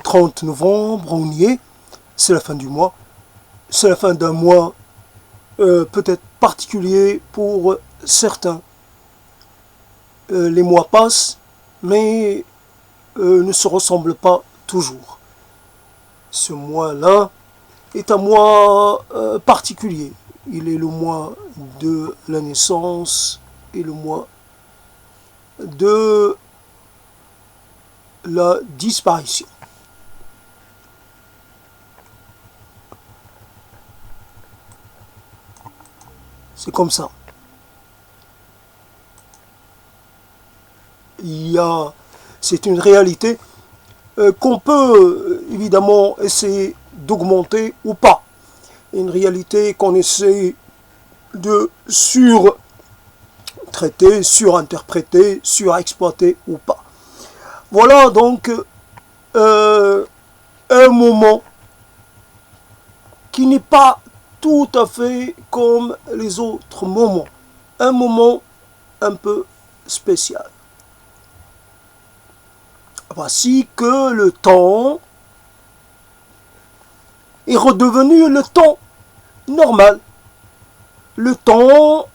30 novembre, on y est, c'est la fin du mois, c'est la fin d'un mois peut-être particulier pour certains. Les mois passent, mais ne se ressemblent pas toujours. Ce mois-là est un mois particulier. Il est le mois de la naissance et le mois de la disparition. C'est comme ça. C'est une réalité qu'on peut évidemment essayer d'augmenter ou pas. Une réalité qu'on essaie de surtraiter, surinterpréter, surexploiter ou pas. Voilà donc un moment qui n'est pas tout à fait comme les autres moments. Un moment un peu spécial. Voici que le temps est redevenu le temps normal. Le temps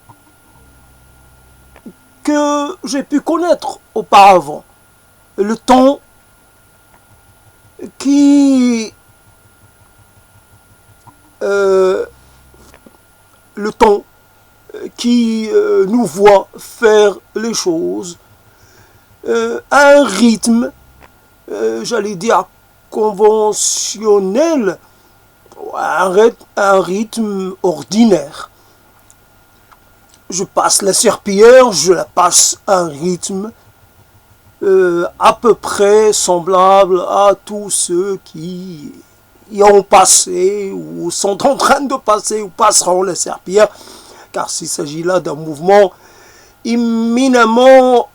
que j'ai pu connaître auparavant. Le temps qui nous voit faire les choses à un rythme, j'allais dire conventionnel, un rythme ordinaire. Je passe la serpillière, je la passe à un rythme à peu près semblable à tous ceux qui y ont passé ou sont en train de passer ou passeront la serpillière, car s'il s'agit là d'un mouvement éminemment,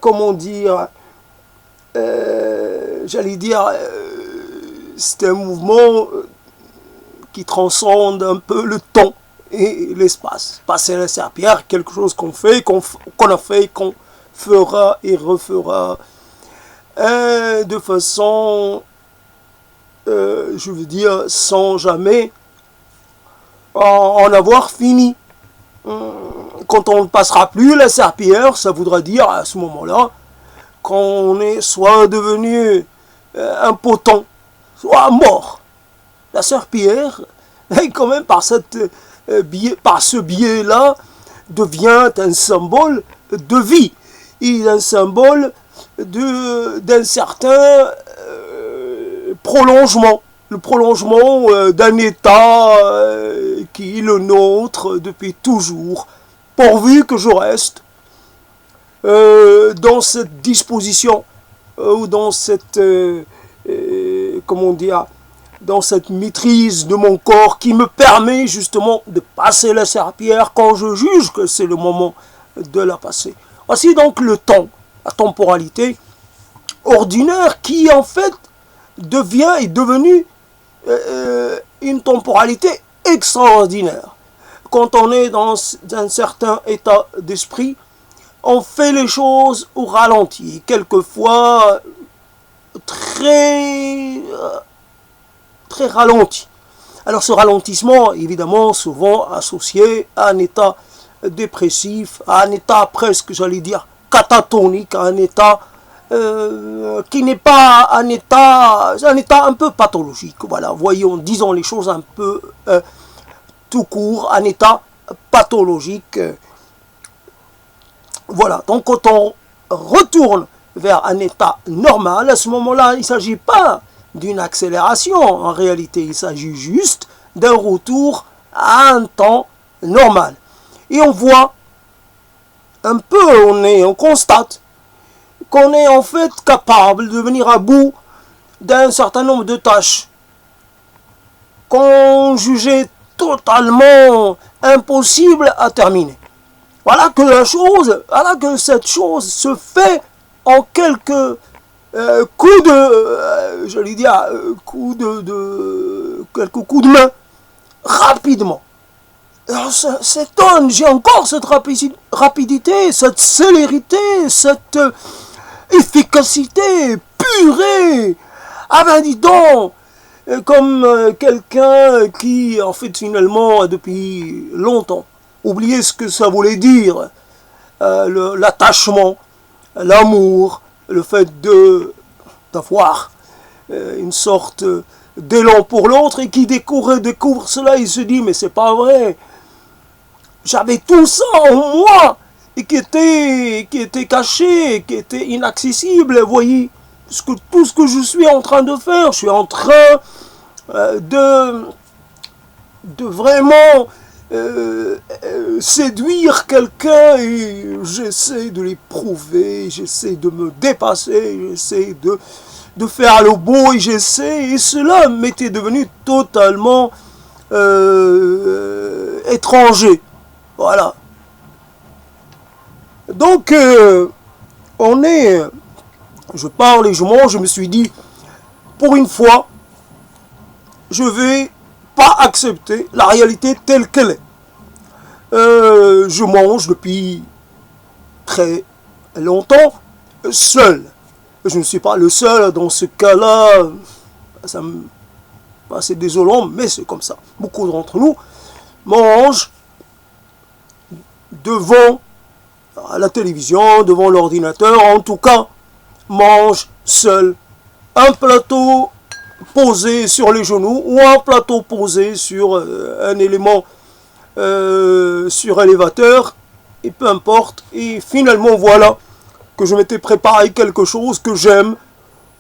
comment dire, j'allais dire, c'est un mouvement qui transcende un peu le temps et l'espace. Passer la serpillière, quelque chose qu'on fait, qu'on a fait, qu'on fera et refera de façon, je veux dire, sans jamais en avoir fini. Quand on ne passera plus la serpillière, ça voudra dire à ce moment-là qu'on est soit devenu impotent, soit mort. La serpillière, quand même par ce biais-là, devient un symbole de vie et un symbole d'un certain prolongement. Le prolongement d'un état qui est le nôtre depuis toujours, pourvu que je reste dans cette disposition ou dans cette comment dire, dans cette maîtrise de mon corps qui me permet justement de passer la serpillière quand je juge que c'est le moment de la passer. Voici donc le temps, la temporalité ordinaire qui en fait est devenue une temporalité extraordinaire. Quand on est dans un certain état d'esprit, on fait les choses au ralenti, quelquefois très ralenti. Alors ce ralentissement, évidemment, souvent associé à un état dépressif, à un état presque, j'allais dire, catatonique, à un état qui n'est pas un état un peu pathologique. Voilà, voyons, disons les choses un peu tout court, un état pathologique. Voilà, donc quand on retourne vers un état normal, à ce moment-là, il ne s'agit pas d'une accélération, en réalité, il s'agit juste d'un retour à un temps normal. Et on voit un peu, on constate qu'on est en fait capable de venir à bout d'un certain nombre de tâches qu'on jugeait totalement impossibles à terminer. Voilà que cette chose se fait en quelques coups de, quelques coups de main, rapidement. Alors, ça s'étonne, j'ai encore cette rapidité, cette célérité, cette efficacité, purée. Ah ben dis donc, comme quelqu'un qui, en fait, finalement, depuis longtemps, oubliait ce que ça voulait dire, l'attachement, l'amour, le fait d'avoir une sorte d'élan pour l'autre, et qui découvre cela, il se dit, mais c'est pas vrai, j'avais tout ça en moi, et qui était caché, qui était inaccessible, vous voyez, tout ce que je suis en train de faire, je suis en train de vraiment séduire quelqu'un, et j'essaie de l'éprouver, j'essaie de me dépasser, j'essaie de faire le beau, et et cela m'était devenu totalement étranger. Voilà. Donc, je parle et je mange, je me suis dit, pour une fois, je vais pas accepter la réalité telle qu'elle est. Je mange depuis très longtemps seul. Je ne suis pas le seul dans ce cas-là. C'est désolant, mais c'est comme ça. Beaucoup d'entre nous mangent devant la télévision, devant l'ordinateur, en tout cas, mangent seul. Un plateau posé sur les genoux ou un plateau posé sur un élément surélévateur, et peu importe. Et finalement, voilà que je m'étais préparé quelque chose que j'aime,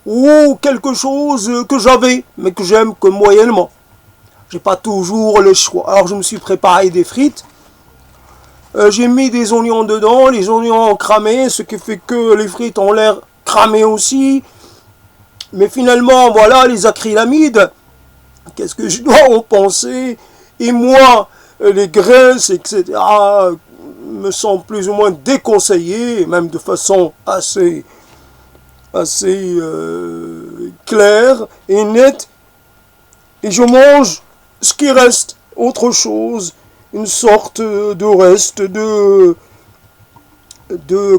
ou quelque chose que j'avais, mais que j'aime que moyennement. J'ai pas toujours le choix. Alors je me suis préparé des frites. J'ai mis des oignons dedans, les oignons ont cramé, ce qui fait que les frites ont l'air cramées aussi. Mais finalement, voilà, les acrylamides, qu'est-ce que je dois en penser? Et moi, les graisses, etc., me sont plus ou moins déconseillées, même de façon assez claire et nette. Et je mange ce qui reste, autre chose, une sorte de reste de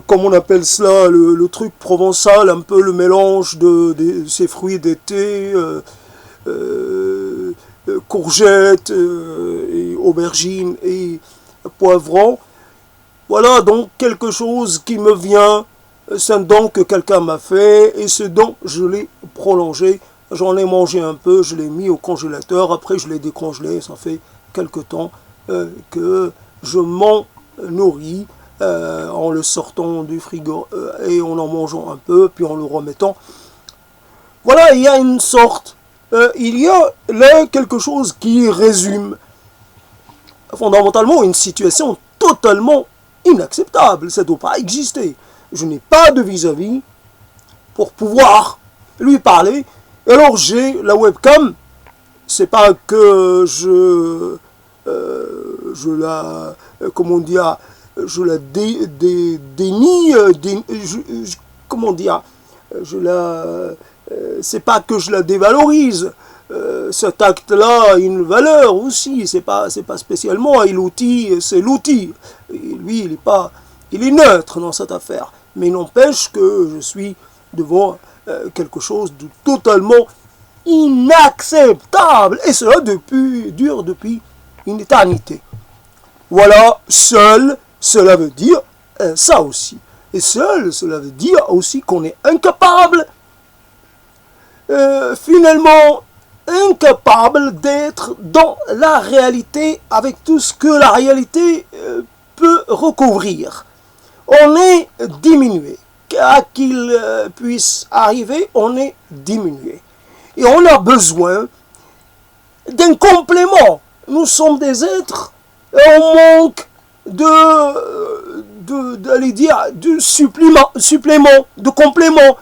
comment on appelle cela, le truc provençal, un peu le mélange de ces fruits d'été, courgettes, et aubergines et poivrons. Voilà donc quelque chose qui me vient, c'est un don que quelqu'un m'a fait, et ce don, je l'ai prolongé. J'en ai mangé un peu, je l'ai mis au congélateur, après je l'ai décongelé, ça fait quelque temps que je m'en nourris en le sortant du frigo et en mangeant un peu, puis en le remettant. Voilà, il y a une sorte, il y a là quelque chose qui résume fondamentalement une situation totalement inacceptable. Ça ne doit pas exister. Je n'ai pas de vis-à-vis pour pouvoir lui parler. Alors j'ai la webcam, c'est pas que je la, comment dire, je la dénie, comment dire, c'est pas que je la dévalorise. Cet acte-là a une valeur aussi, c'est pas spécialement, et l'outil, c'est l'outil. Lui, il est neutre dans cette affaire. Mais il n'empêche que je suis devant quelque chose de totalement inacceptable. Et cela dure depuis une éternité. Voilà, seul, cela veut dire ça aussi. Et seul, cela veut dire aussi qu'on est incapable, finalement, incapable d'être dans la réalité avec tout ce que la réalité peut recouvrir. On est diminué. À qu'il puisse arriver, on est diminué. Et on a besoin d'un complément. Nous sommes des êtres et on manque de supplément, de complément,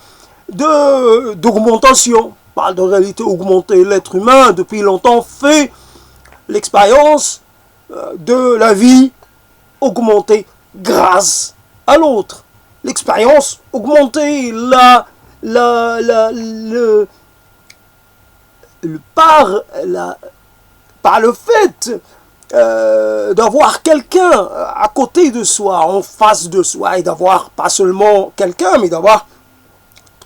d'augmentation. On parle de réalité augmentée. L'être humain, depuis longtemps, fait l'expérience de la vie augmentée grâce à l'autre. L'expérience augmentée, par le fait d'avoir quelqu'un à côté de soi, en face de soi, et d'avoir pas seulement quelqu'un, mais d'avoir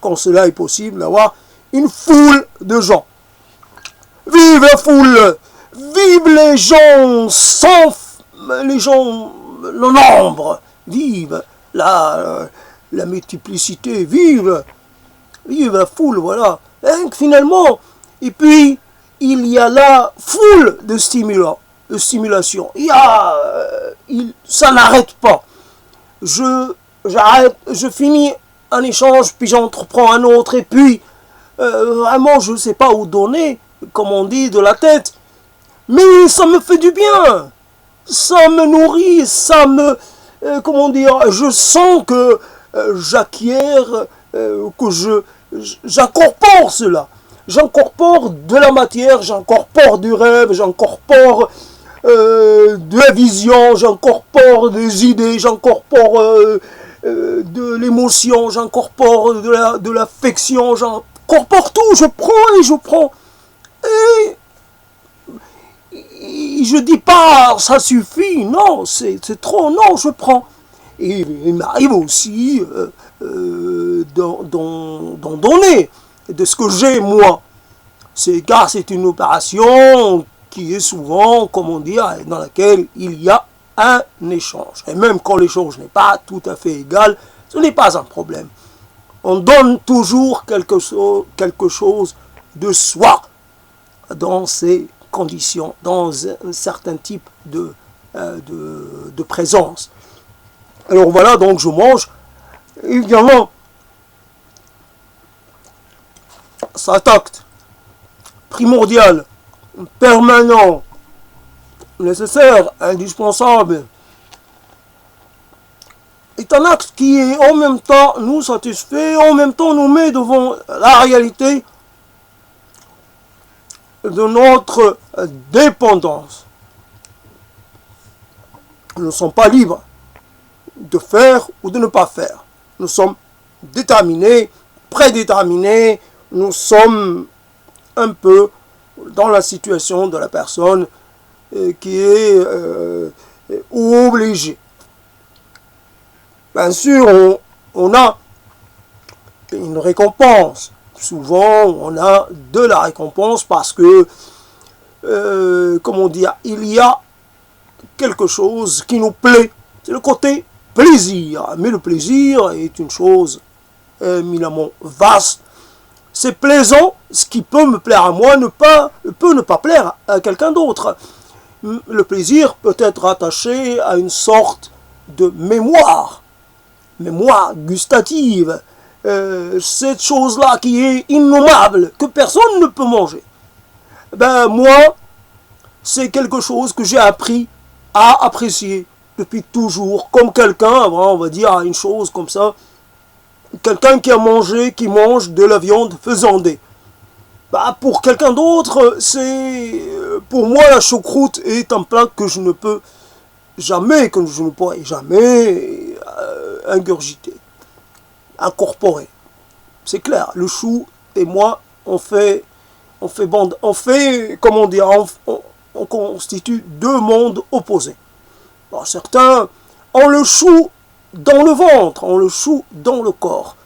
quand cela est possible, d'avoir une foule de gens. Vive la foule! Vive les gens sans les gens, le nombre! Vive la multiplicité! Vive la foule, voilà. Et finalement, et puis, il y a la foule de stimulation. Ça n'arrête pas. J'arrête, je finis un échange, puis j'entreprends un autre, et puis, vraiment, je ne sais pas où donner, comme on dit, de la tête. Mais ça me fait du bien. Ça me nourrit, ça me... comment dire, je sens que j'acquiers, que j'incorpore cela. J'incorpore de la matière, j'incorpore du rêve, j'incorpore de la vision, j'incorpore des idées, j'incorpore de l'émotion, j'incorpore de l'affection, j'incorpore tout, je prends et je prends. Et je dis pas ça suffit, non, c'est trop, non, je prends. Et il m'arrive aussi d'en donner de ce que j'ai moi. Car c'est une opération qui est souvent, comment dire, dans laquelle il y a un échange. Et même quand l'échange n'est pas tout à fait égal, ce n'est pas un problème. On donne toujours quelque chose de soi dans ces conditions, dans un certain type de présence. Alors voilà, donc je mange. Évidemment, cet acte primordial, permanent, nécessaire, indispensable, est un acte qui en même temps nous satisfait, en même temps nous met devant la réalité de notre dépendance. Nous ne sommes pas libres de faire ou de ne pas faire. Nous sommes déterminés, prédéterminés, nous sommes un peu dans la situation de la personne qui est obligée. Bien sûr, on a une récompense. Souvent, on a de la récompense parce que, comment dire, il y a quelque chose qui nous plaît. C'est le côté plaisir. Mais le plaisir est une chose éminemment vaste. C'est plaisant, ce qui peut me plaire à moi peut ne pas plaire à quelqu'un d'autre. Le plaisir peut être attaché à une sorte de mémoire gustative. Cette chose-là qui est innommable, que personne ne peut manger. Ben moi, c'est quelque chose que j'ai appris à apprécier depuis toujours, comme quelqu'un, on va dire une chose comme ça, quelqu'un qui mange de la viande faisandée. Bah, pour quelqu'un d'autre, pour moi la choucroute est un plat que je ne pourrai jamais ingurgiter, incorporer. C'est clair, le chou et moi, on constitue deux mondes opposés. Bon, certains ont le chou dans le ventre, ont le chou dans le corps.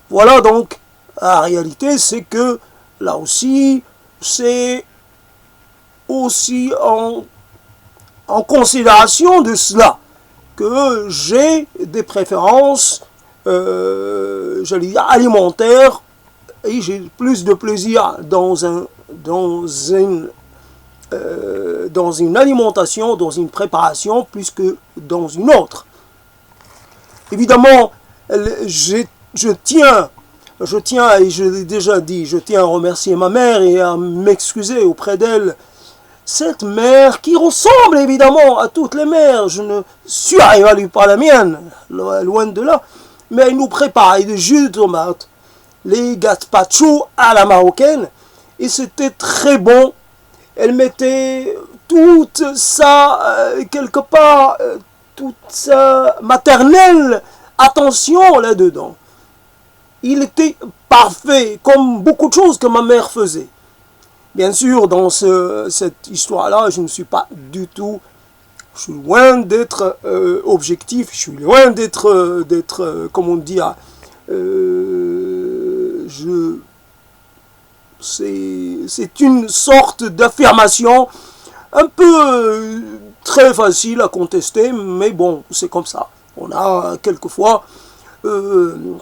Voilà donc, la réalité, c'est que là aussi, c'est aussi en considération de cela que j'ai des préférences, j'allais dire, alimentaires, et j'ai plus de plaisir dans une alimentation, dans une préparation, plus que dans une autre. Évidemment, je tiens, et je l'ai déjà dit, je tiens à remercier ma mère et à m'excuser auprès d'elle. Cette mère qui ressemble évidemment à toutes les mères, je ne surévalue pas la mienne, loin de là, mais elle nous prépare des jus de tomates, les gazpacho à la marocaine, et c'était très bon. Elle mettait toute sa, quelque part, toute sa maternelle attention là-dedans. Il était parfait, comme beaucoup de choses que ma mère faisait. Bien sûr, dans cette histoire-là, je ne suis pas du tout... Je suis loin d'être objectif, je suis loin d'être comment dire, c'est une sorte d'affirmation un peu très facile à contester, mais bon, c'est comme ça. On a quelquefois, on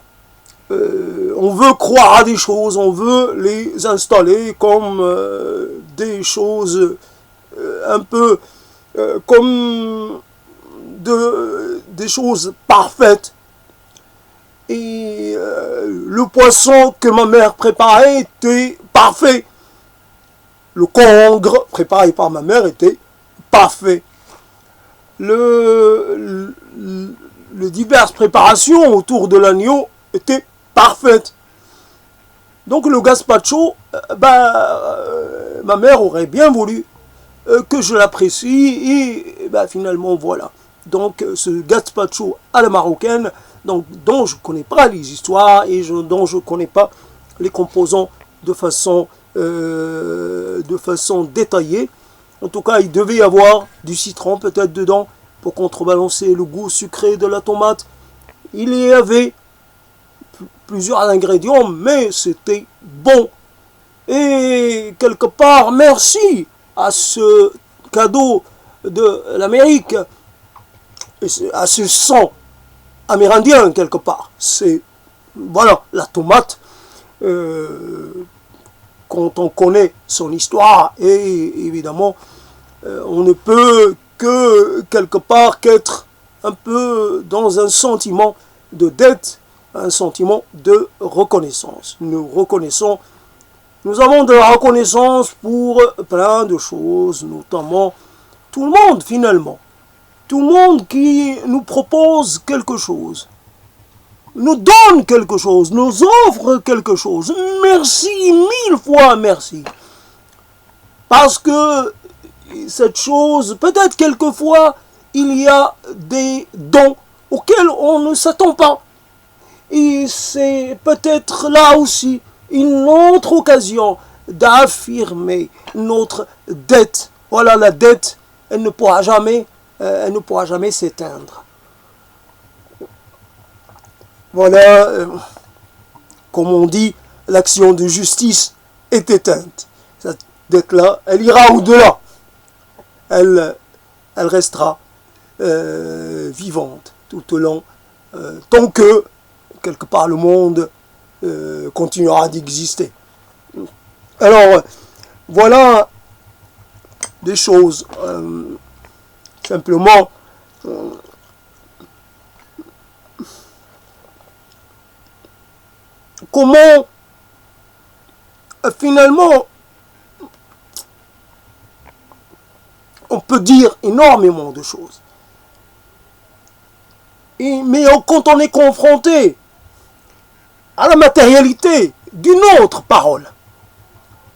veut croire à des choses, on veut les installer comme des choses un peu comme des choses parfaites. Et le poisson que ma mère préparait était parfait. Le congre préparé par ma mère était parfait. Les diverses préparations autour de l'agneau étaient parfaites. Donc le gazpacho, ma mère aurait bien voulu que je l'apprécie et finalement voilà. Donc ce gazpacho à la marocaine, donc, dont je ne connais pas les histoires et dont je ne connais pas les composants de façon détaillée. En tout cas, il devait y avoir du citron peut-être dedans pour contrebalancer le goût sucré de la tomate. Il y avait plusieurs ingrédients, mais c'était bon. Et quelque part, merci à ce cadeau de l'Amérique, à ce sang amérindien quelque part. C'est, voilà, la tomate, quand on connaît son histoire, et évidemment, on ne peut que quelque part qu'être un peu dans un sentiment de dette, un sentiment de reconnaissance. Nous avons de la reconnaissance pour plein de choses, notamment tout le monde finalement. Tout le monde qui nous propose quelque chose, nous donne quelque chose, nous offre quelque chose. Merci, 1000 fois merci. Parce que cette chose, peut-être quelquefois, il y a des dons auxquels on ne s'attend pas. Et c'est peut-être là aussi une autre occasion d'affirmer notre dette. Voilà, la dette, elle ne pourra jamais s'éteindre. Voilà, comme on dit, l'action de justice est éteinte. Cette dette-là, elle ira au-delà. Elle restera vivante tout au long, tant que, quelque part, le monde continuera d'exister. Alors, voilà des choses. Simplement, comment finalement on peut dire énormément de choses. Mais quand on est confronté à la matérialité d'une autre parole,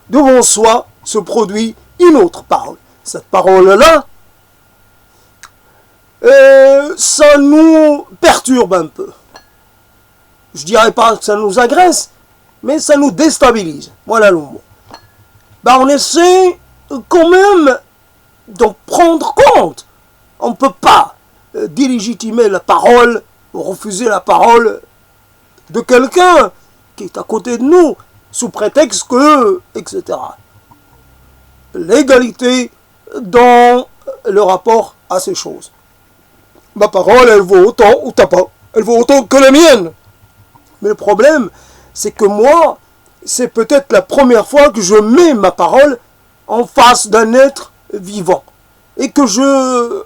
devant soi se produit une autre parole. Cette parole-là, ça nous perturbe un peu. Je dirais pas que ça nous agresse, mais ça nous déstabilise. Voilà le mot. On essaie quand même d'en prendre compte. On ne peut pas délégitimer la parole, refuser la parole de quelqu'un qui est à côté de nous, sous prétexte que, etc. L'égalité dans le rapport à ces choses. Ma parole, elle vaut autant ou ta pas. Elle vaut autant que la mienne. Mais le problème, c'est que moi, c'est peut-être la première fois que je mets ma parole en face d'un être vivant. Et que je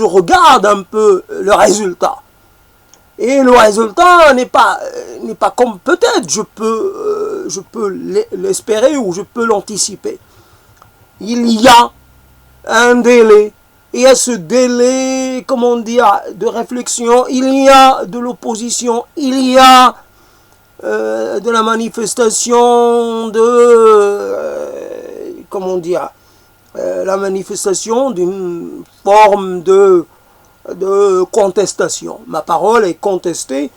regarde un peu le résultat. Et le résultat n'est pas comme peut-être je peux l'espérer ou je peux l'anticiper. Il y a un délai. Et à ce délai, comment dire, de réflexion, il y a de l'opposition, il y a de la manifestation la manifestation d'une forme de contestation. Ma parole est contestée,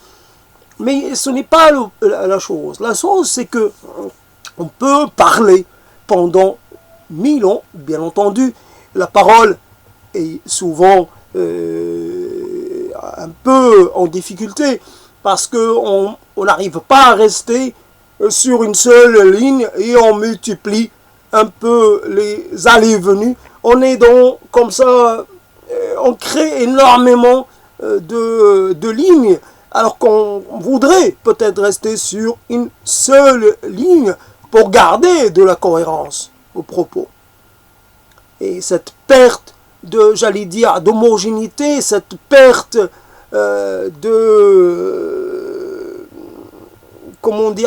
mais ce n'est pas la chose. La chose, c'est que on peut parler pendant 1000 ans, bien entendu. La parole est souvent un peu en difficulté, parce qu'on n'arrive pas à rester sur une seule ligne et on multiplie un peu les allées et venues. On est donc comme ça, on crée énormément de lignes, alors qu'on voudrait peut-être rester sur une seule ligne pour garder de la cohérence au propos. Et cette perte de, j'allais dire, d'homogénéité, cette perte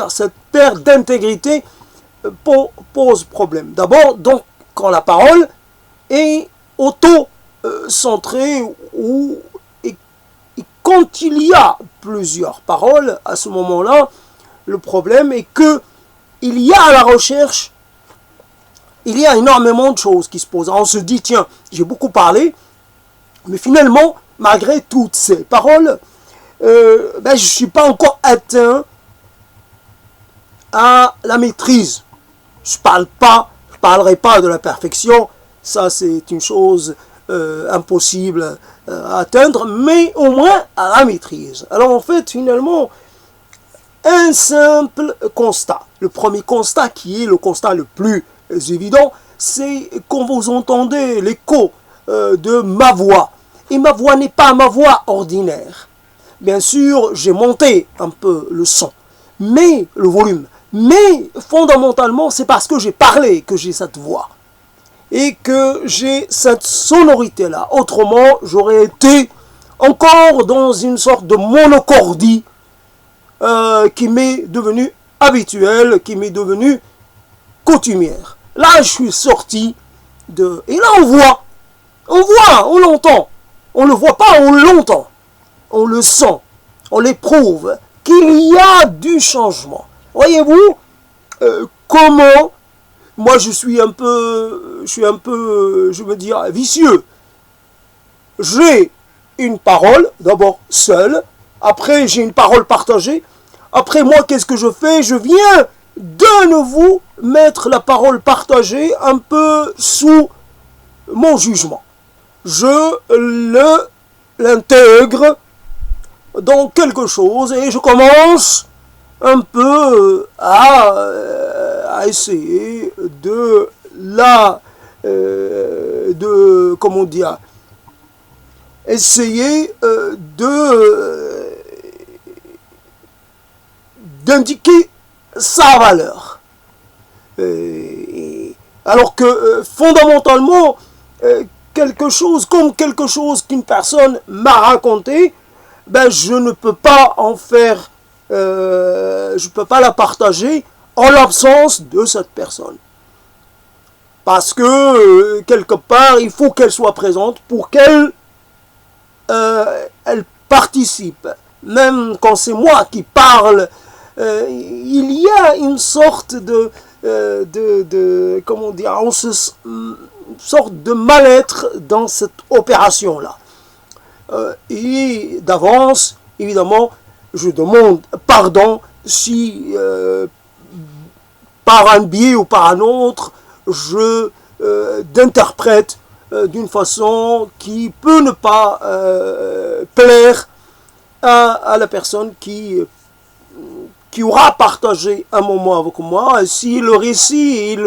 cette perte d'intégrité pose problème. D'abord, donc, quand la parole est auto-centrée et quand il y a plusieurs paroles, à ce moment-là, le problème est que il y a à la recherche, il y a énormément de choses qui se posent. On se dit, tiens, j'ai beaucoup parlé, mais finalement, malgré toutes ces paroles, je ne suis pas encore atteint à la maîtrise. Je ne parlerai pas de la perfection, ça c'est une chose impossible à atteindre, mais au moins à la maîtrise. Alors en fait, finalement, un simple constat. Le premier constat, qui est le constat le plus évident, c'est quand vous entendez l'écho de ma voix. Et ma voix n'est pas ma voix ordinaire. Bien sûr, j'ai monté un peu le son, mais le volume. Mais fondamentalement, c'est parce que j'ai parlé que j'ai cette voix. Et que j'ai cette sonorité-là. Autrement, j'aurais été encore dans une sorte de monocordie qui m'est devenue habituelle, qui m'est devenue coutumière. Là, je suis sorti de... Et là, on l'entend. On ne le voit pas, on l'entend. On le sent, on l'éprouve, qu'il y a du changement. Voyez-vous comment... Moi, je veux dire, vicieux. J'ai une parole, d'abord seule, après j'ai une parole partagée, après moi, qu'est-ce que je fais? Je viens de nouveau mettre la parole partagée un peu sous mon jugement. Je l'intègre dans quelque chose et je commence un peu à essayer d'indiquer sa valeur. Alors que fondamentalement, quelque chose qu'une personne m'a raconté, je ne peux pas en faire, je ne peux pas la partager en l'absence de cette personne. Parce que, quelque part, il faut qu'elle soit présente pour qu'elle elle participe. Même quand c'est moi qui parle, il y a une sorte sorte de mal-être dans cette opération-là. Et d'avance, évidemment, je demande pardon si par un biais ou par un autre, je d'interprète d'une façon qui peut ne pas plaire à la personne qui aura partagé un moment avec moi. Et si le récit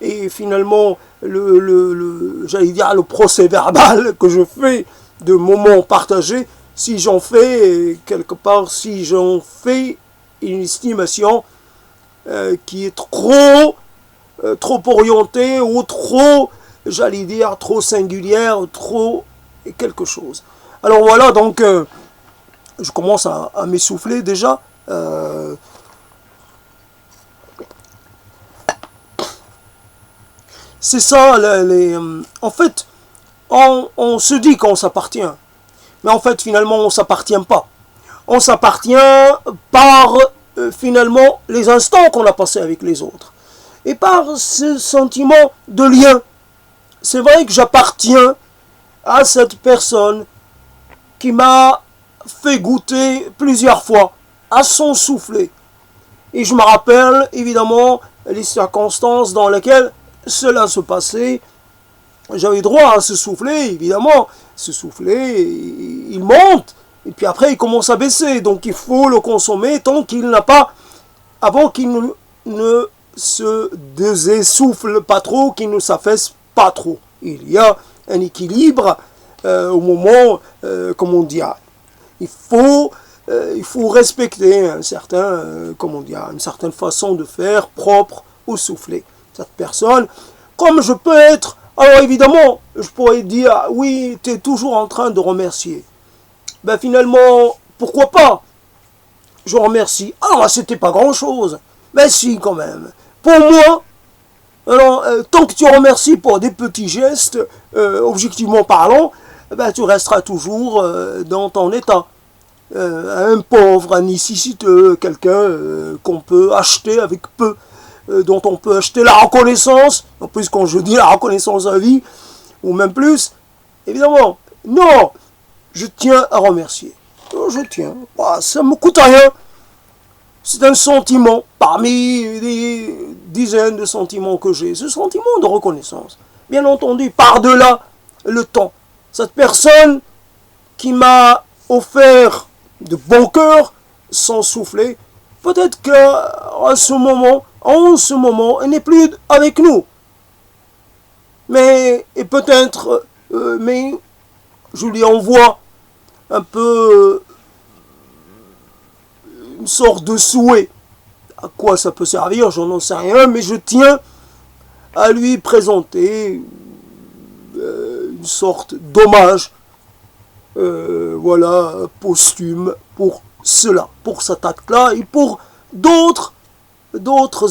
et finalement j'allais dire le procès verbal que je fais de moments partagés, si j'en fais quelque part, si j'en fais une estimation qui est trop orientée ou trop, j'allais dire, trop singulière, trop quelque chose. Alors voilà, donc je commence à m'essouffler déjà. C'est ça, en fait, on se dit qu'on s'appartient. Mais en fait, finalement, on ne s'appartient pas. On s'appartient par, finalement, les instants qu'on a passés avec les autres. Et par ce sentiment de lien. C'est vrai que j'appartiens à cette personne qui m'a fait goûter plusieurs fois à son soufflet. Et je me rappelle, évidemment, les circonstances dans lesquelles cela se passait. J'avais droit à ce soufflet, évidemment. Ce soufflet, il monte Et puis après, il commence à baisser. Donc il faut le consommer tant qu'il n'a pas, avant qu'il ne se désessouffle pas trop, qu'il ne s'affaisse pas trop. Il y a un équilibre au moment, comment dire, il faut respecter un certain, une certaine façon de faire propre au soufflet. Cette personne, comme je peux être, alors évidemment, je pourrais dire, oui, tu es toujours en train de remercier. Ben finalement, pourquoi pas? Je remercie. Alors, c'était pas grand-chose. Mais si, quand même. Pour moi, alors, tant que tu remercies pour des petits gestes, objectivement parlant, ben, tu resteras toujours dans ton état. Un pauvre, un nécessiteux, quelqu'un qu'on peut acheter avec peu, dont on peut acheter la reconnaissance, en plus quand je dis la reconnaissance à vie, ou même plus, évidemment, non, je tiens à remercier. Je tiens, ça ne me coûte rien. C'est un sentiment, parmi des dizaines de sentiments que j'ai, ce sentiment de reconnaissance. Bien entendu, par-delà le temps. Cette personne qui m'a offert de bon cœur, sans souffler, peut-être qu'à ce moment, en ce moment, elle n'est plus avec nous. Mais, et peut-être, mais je lui envoie un peu une sorte de souhait. À quoi ça peut servir, j'en sais rien, mais je tiens à lui présenter une sorte d'hommage, voilà, posthume pour cela, pour cet acte-là et pour d'autres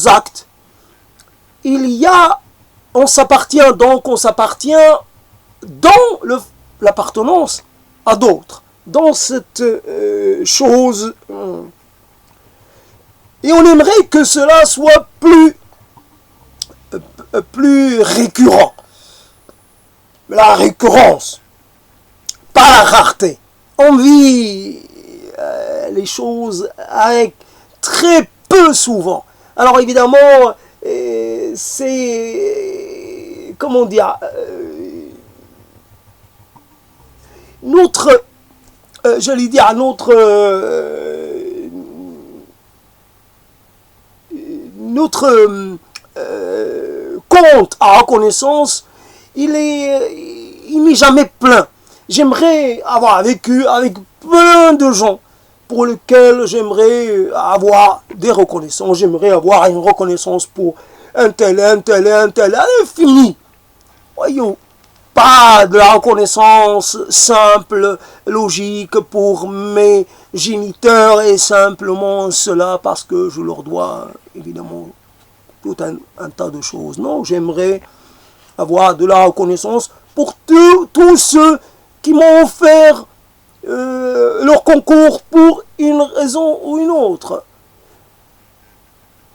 actes. Il y a, on s'appartient donc, on s'appartient dans l'appartenance à d'autres, dans cette chose. Et on aimerait que cela soit plus récurrent. La récurrence, pas la rareté. On vit les choses avec très peu souvent. Alors évidemment, c'est, comment dire, j'allais dire, notre compte à reconnaissance, il n'est jamais plein. J'aimerais avoir vécu avec plein de gens pour lesquels j'aimerais avoir des reconnaissances. J'aimerais avoir une reconnaissance pour un tel, un tel, un tel, à l'infini. Voyons, pas de la reconnaissance simple, logique pour mes géniteurs et simplement cela parce que je leur dois évidemment tout un tas de choses. Non, j'aimerais avoir de la reconnaissance pour tous ceux qui m'ont offert leur concours pour une raison ou une autre.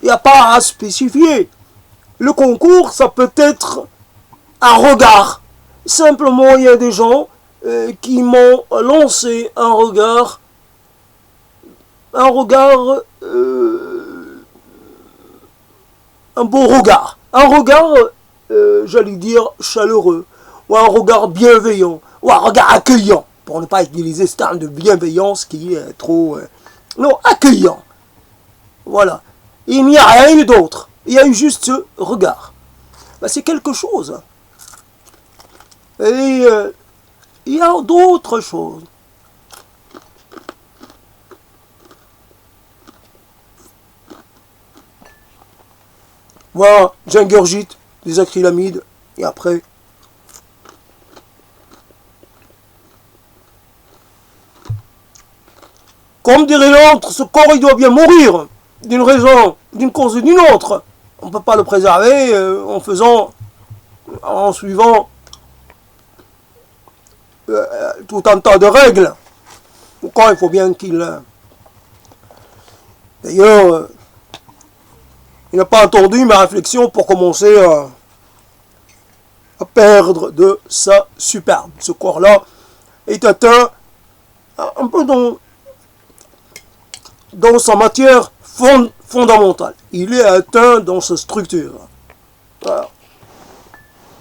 Il n'y a pas à spécifier. Le concours, ça peut être un regard. Simplement, il y a des gens qui m'ont lancé un regard, un beau regard. Un regard, j'allais dire, chaleureux, ou un regard bienveillant, ou un regard accueillant, pour ne pas utiliser ce terme de bienveillance qui est trop... non, accueillant. Voilà. Il n'y a rien eu d'autre. Il y a eu juste ce regard. Ben, c'est quelque chose. Et il y a d'autres choses. Voilà, j'ingurgite des acrylamides et après... Comme dirait l'autre, ce corps il doit bien mourir, d'une raison, d'une cause ou d'une autre. On ne peut pas le préserver en suivant tout un tas de règles. Le corps, il faut bien qu'il... D'ailleurs, il n'a pas entendu ma réflexion pour commencer à perdre de sa superbe. Ce corps-là est atteint un peu dans sa matière fondamentale. Il est atteint dans sa structure. Voilà.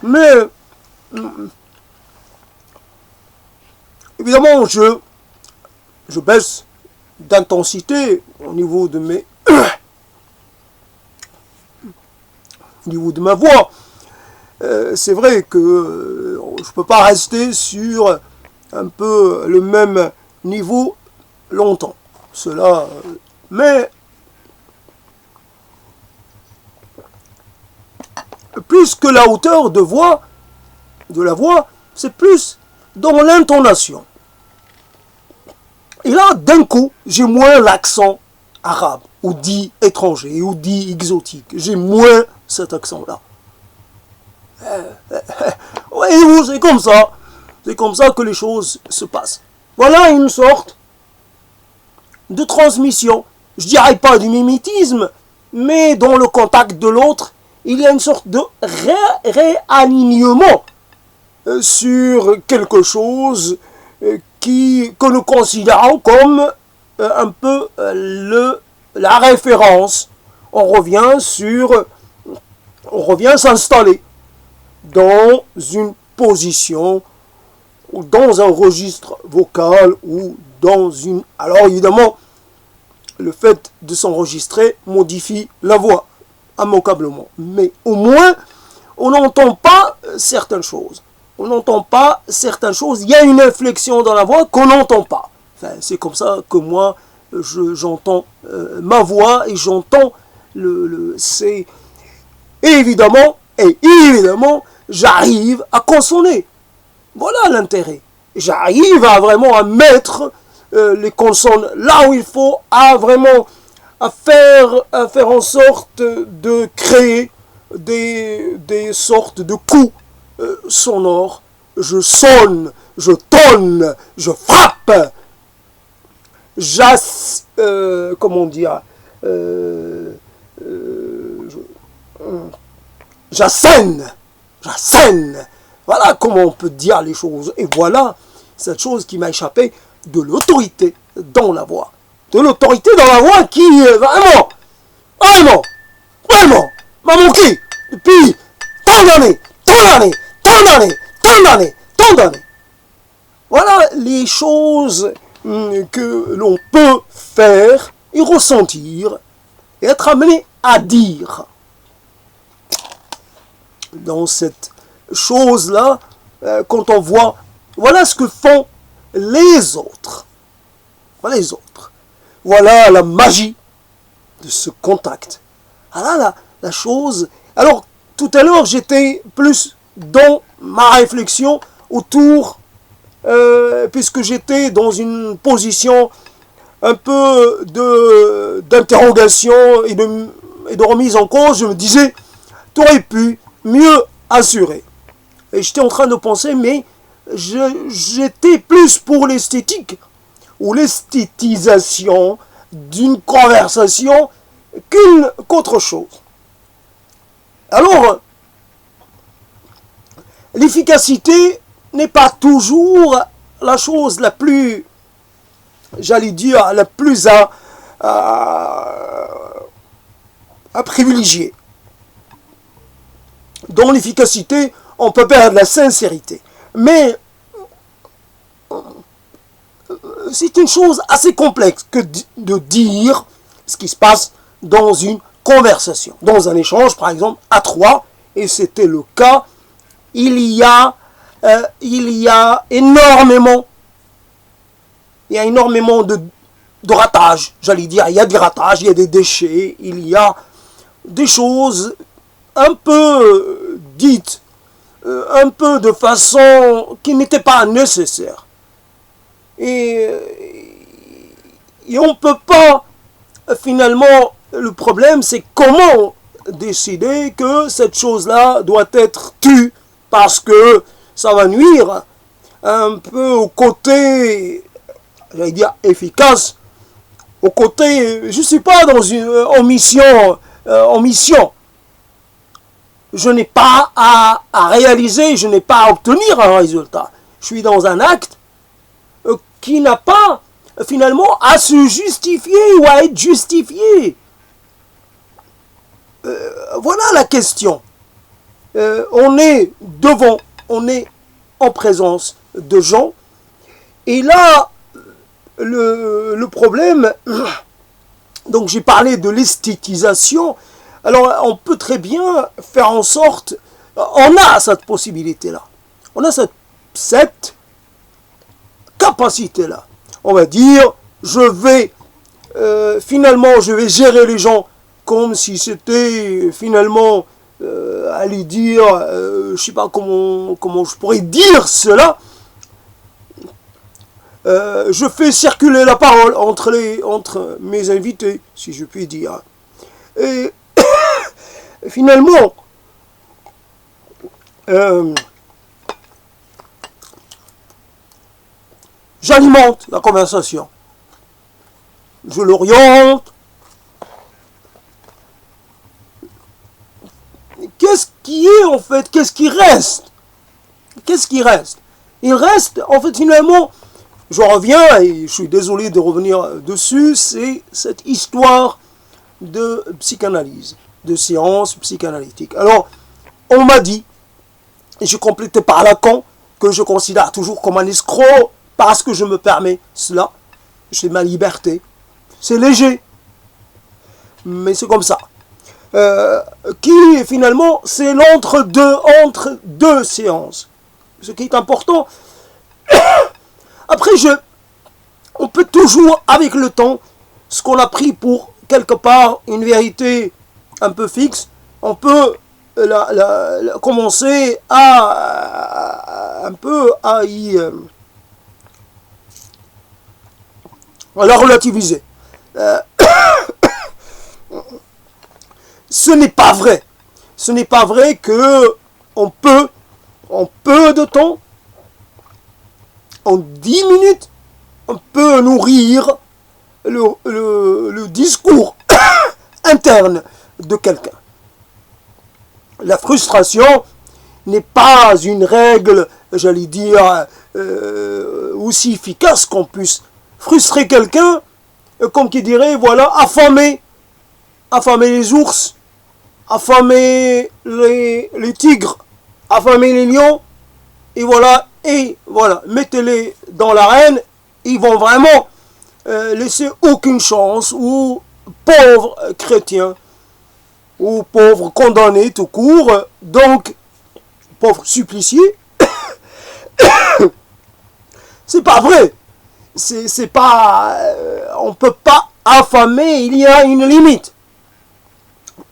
Mais, évidemment, je baisse d'intensité au niveau de mes au niveau de ma voix. C'est vrai que je ne peux pas rester sur un peu le même niveau longtemps. Cela, mais plus que la hauteur de voix, c'est plus dans l'intonation. Et là, d'un coup, j'ai moins l'accent arabe, ou dit étranger, ou dit exotique. J'ai moins cet accent-là. Voyez-vous, c'est comme ça. C'est comme ça que les choses se passent. Voilà une sorte de transmission. Je dirais pas du mimétisme, mais dans le contact de l'autre, il y a une sorte de réalignement sur quelque chose que nous considérons comme un peu la référence. On revient s'installer dans une position ou dans un registre vocal ou dans une... Alors évidemment, le fait de s'enregistrer modifie la voix immanquablement. Mais au moins, on n'entend pas certaines choses. On n'entend pas certaines choses. Il y a une inflexion dans la voix qu'on n'entend pas. Enfin, c'est comme ça que moi, j'entends ma voix et j'entends c'est... Et évidemment, j'arrive à consonner. Voilà l'intérêt. J'arrive à vraiment à mettre les consonnes là où il faut, à faire en sorte de créer des sortes de coups sonores. Je sonne, je tonne, je frappe, comment dire, j'assène. Voilà comment on peut dire les choses. Et voilà cette chose qui m'a échappé, de l'autorité dans la voix. De l'autorité dans la voix qui vraiment m'a manqué depuis tant d'années. Voilà les choses que l'on peut faire et ressentir et être amené à dire. Dans cette chose-là, quand on voit, voilà ce que font les autres. Voilà la magie de ce contact. Voilà la chose. Alors, tout à l'heure, j'étais plus dans ma réflexion autour, puisque j'étais dans une position un peu d'interrogation et de remise en cause. Je me disais, tu aurais pu mieux assurer. Et j'étais en train de penser, mais j'étais plus pour l'esthétique ou l'esthétisation d'une conversation qu'autre chose. Alors, l'efficacité n'est pas toujours la chose la plus, j'allais dire, la plus à privilégier. Dans l'efficacité, on peut perdre la sincérité. Mais c'est une chose assez complexe que de dire ce qui se passe dans une conversation. Dans un échange, par exemple, à trois, et c'était le cas, il y a énormément de ratages, j'allais dire. Il y a des ratages, il y a des déchets, il y a des choses un peu dites, un peu de façon qui n'était pas nécessaire. Et on ne peut pas, finalement, le problème c'est comment décider que cette chose-là doit être tue, parce que ça va nuire un peu au côté, j'allais dire, efficace, au côté, je ne suis pas dans en mission. Je n'ai pas à réaliser, je n'ai pas à obtenir un résultat. Je suis dans un acte qui n'a pas, finalement, à se justifier ou à être justifié. Voilà la question. On est en présence de gens, et là, le problème, donc j'ai parlé de l'esthétisation, alors on peut très bien faire en sorte, on a cette possibilité-là, on a cette capacité-là. On va dire, finalement, je vais gérer les gens comme si c'était finalement, allez dire, je sais pas comment je pourrais dire cela. Je fais circuler la parole entre mes invités, si je puis dire. Et finalement, j'alimente la conversation. Je l'oriente. Qu'est-ce qui est en fait? Qu'est-ce qui reste? Qu'est-ce qui reste? Il reste, en fait, finalement, je reviens, et je suis désolé de revenir dessus, c'est cette histoire de psychanalyse, de séance psychanalytique. Alors, on m'a dit, et je complétais par Lacan, que je considère toujours comme un escroc, parce que je me permets cela. C'est ma liberté. C'est léger. Mais c'est comme ça. Qui, finalement, c'est entre deux séances. Ce qui est important. Après, on peut toujours, avec le temps, ce qu'on a pris pour, quelque part, une vérité un peu fixe, on peut commencer à la relativiser. Ce n'est pas vrai. Ce n'est pas vrai que on peut, en peu de temps, en 10 minutes, on peut nourrir le discours interne de quelqu'un. La frustration n'est pas une règle, j'allais dire, aussi efficace qu'on puisse frustrer quelqu'un, comme qui dirait, voilà, affamer les ours, affamer les tigres, affamer les lions, et voilà, mettez-les dans l'arène, ils vont vraiment laisser aucune chance, ou pauvres chrétiens, ou pauvres condamnés tout court, donc pauvres suppliciés. C'est pas vrai. C'est pas, on peut pas affamer, il y a une limite.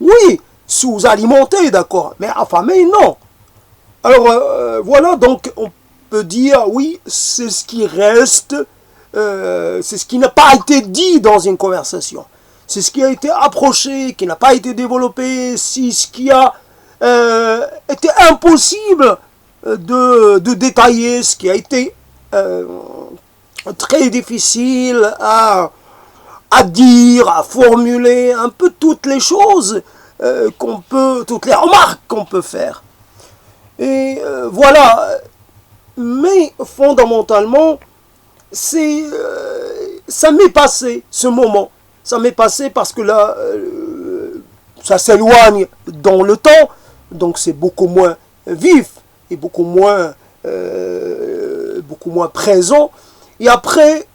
Oui, sous-alimenter, d'accord, mais affamer, non. Alors voilà, donc on peut dire, oui, c'est ce qui reste, c'est ce qui n'a pas été dit dans une conversation. C'est ce qui a été approché, qui n'a pas été développé, c'est ce qui a été impossible de détailler, ce qui a été très difficile à dire, à formuler, un peu toutes les choses toutes les remarques qu'on peut faire. Et voilà, mais fondamentalement, ça m'est passé ce moment. Ça m'est passé parce que là, ça s'éloigne dans le temps, donc c'est beaucoup moins vif et beaucoup moins présent. Et après,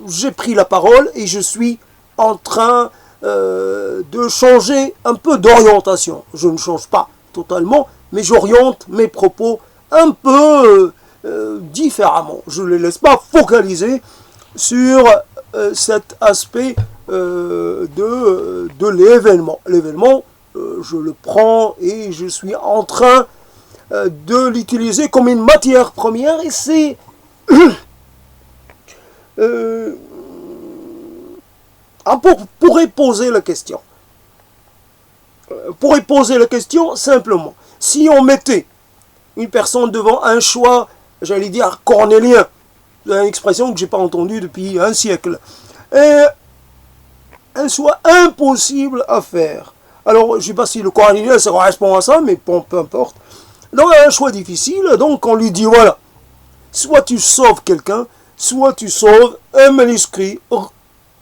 j'ai pris la parole et je suis en train de changer un peu d'orientation. Je ne change pas totalement, mais j'oriente mes propos un peu différemment. Je ne les laisse pas focaliser sur cet aspect de l'événement. L'événement, je le prends et je suis en train de l'utiliser comme une matière première, et c'est pourrait poser la question. Pourrait poser la question simplement. Si on mettait une personne devant un choix, j'allais dire cornélien, une expression que je n'ai pas entendue depuis un siècle, et un choix impossible à faire. Alors, je ne sais pas si le cornélien ça correspond à ça, mais bon, peu importe. Donc, un choix difficile, donc on lui dit, voilà, soit tu sauves quelqu'un, soit tu sauves un manuscrit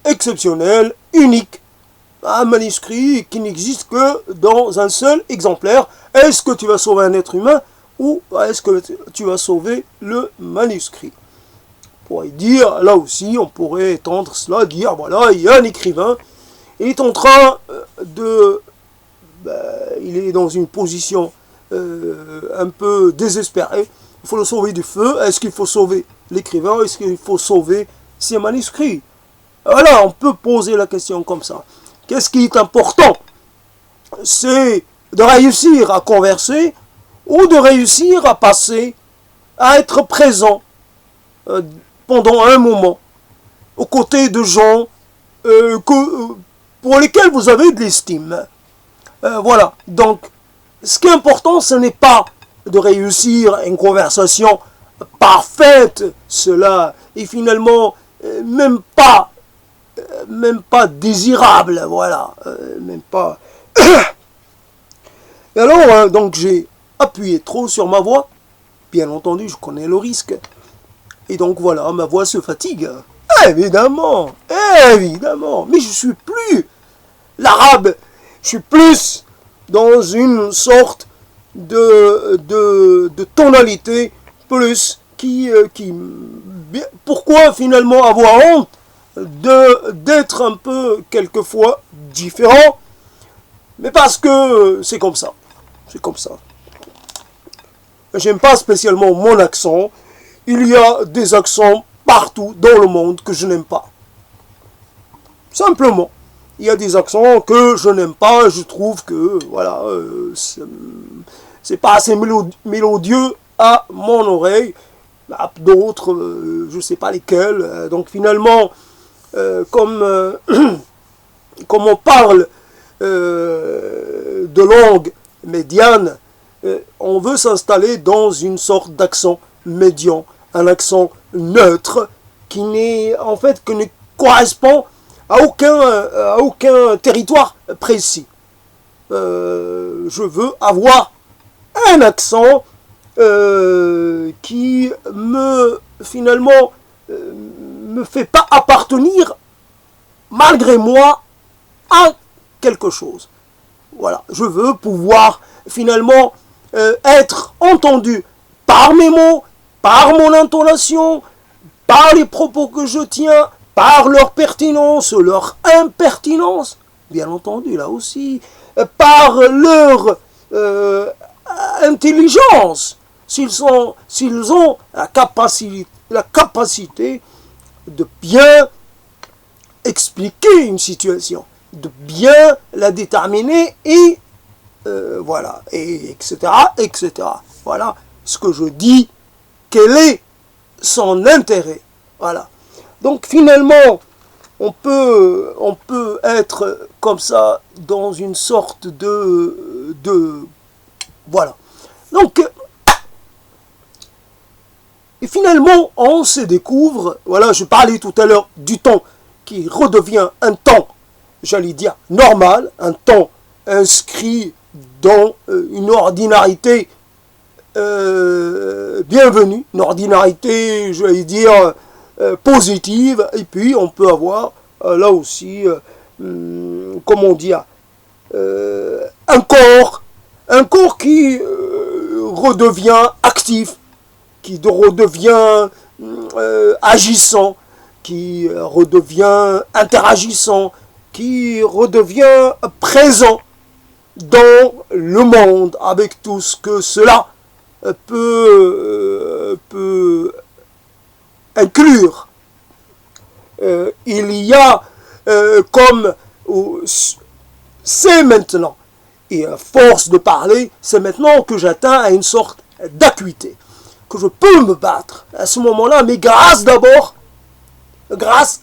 exceptionnel, unique, un manuscrit qui n'existe que dans un seul exemplaire. Est-ce que tu vas sauver un être humain ou est-ce que tu vas sauver le manuscrit? pourrait dire, là aussi, on pourrait étendre cela, dire, voilà, il y a un écrivain, il est en train il est dans une position un peu désespérée, il faut le sauver du feu. Est-ce qu'il faut sauver l'écrivain? Est-ce qu'il faut sauver ses manuscrits? Voilà, on peut poser la question comme ça. Qu'est-ce qui est important? C'est de réussir à converser ou de réussir à passer, à être présent pendant un moment aux côtés de gens pour lesquels vous avez de l'estime. Voilà, donc ce qui est important, ce n'est pas de réussir une conversation parfaite, cela est finalement même pas désirable, voilà, même pas. Et alors, donc j'ai appuyé trop sur ma voix, bien entendu, je connais le risque, et donc voilà, ma voix se fatigue, évidemment, mais je suis plus l'arabe, je suis plus dans une sorte de tonalité plus pourquoi finalement avoir honte d'être un peu quelquefois différent, mais parce que c'est comme ça, j'aime pas spécialement mon accent, il y a des accents partout dans le monde que je n'aime pas, simplement. Il y a des accents que je n'aime pas, je trouve que, voilà, c'est pas assez mélodieux à mon oreille. D'autres, je ne sais pas lesquels. Donc finalement, comme on parle de langue médiane, on veut s'installer dans une sorte d'accent médian, un accent neutre qui n'est, en fait, que ne correspond à aucun territoire précis. Je veux avoir un accent qui finalement me fait pas appartenir malgré moi à quelque chose. Voilà, je veux pouvoir finalement être entendu par mes mots, par mon intonation, par les propos que je tiens, par leur pertinence, leur impertinence, bien entendu, là aussi, par leur intelligence, s'ils ont la capacité de bien expliquer une situation, de bien la déterminer et voilà, et etc., etc. Voilà ce que je dis, quel est son intérêt. Voilà. Donc finalement, on peut être comme ça dans une sorte de voilà. Donc, et finalement, on se découvre, voilà, je parlais tout à l'heure du temps qui redevient un temps, j'allais dire normal, un temps inscrit dans une ordinarité bienvenue, une ordinarité, j'allais dire, positive, et puis on peut avoir là aussi, comment dire, un corps qui redevient actif, qui redevient agissant, qui redevient interagissant, qui redevient présent dans le monde avec tout ce que cela peut inclure. Il y a comme c'est maintenant, et à force de parler, c'est maintenant que j'atteins à une sorte d'acuité, que je peux me battre à ce moment-là, mais grâce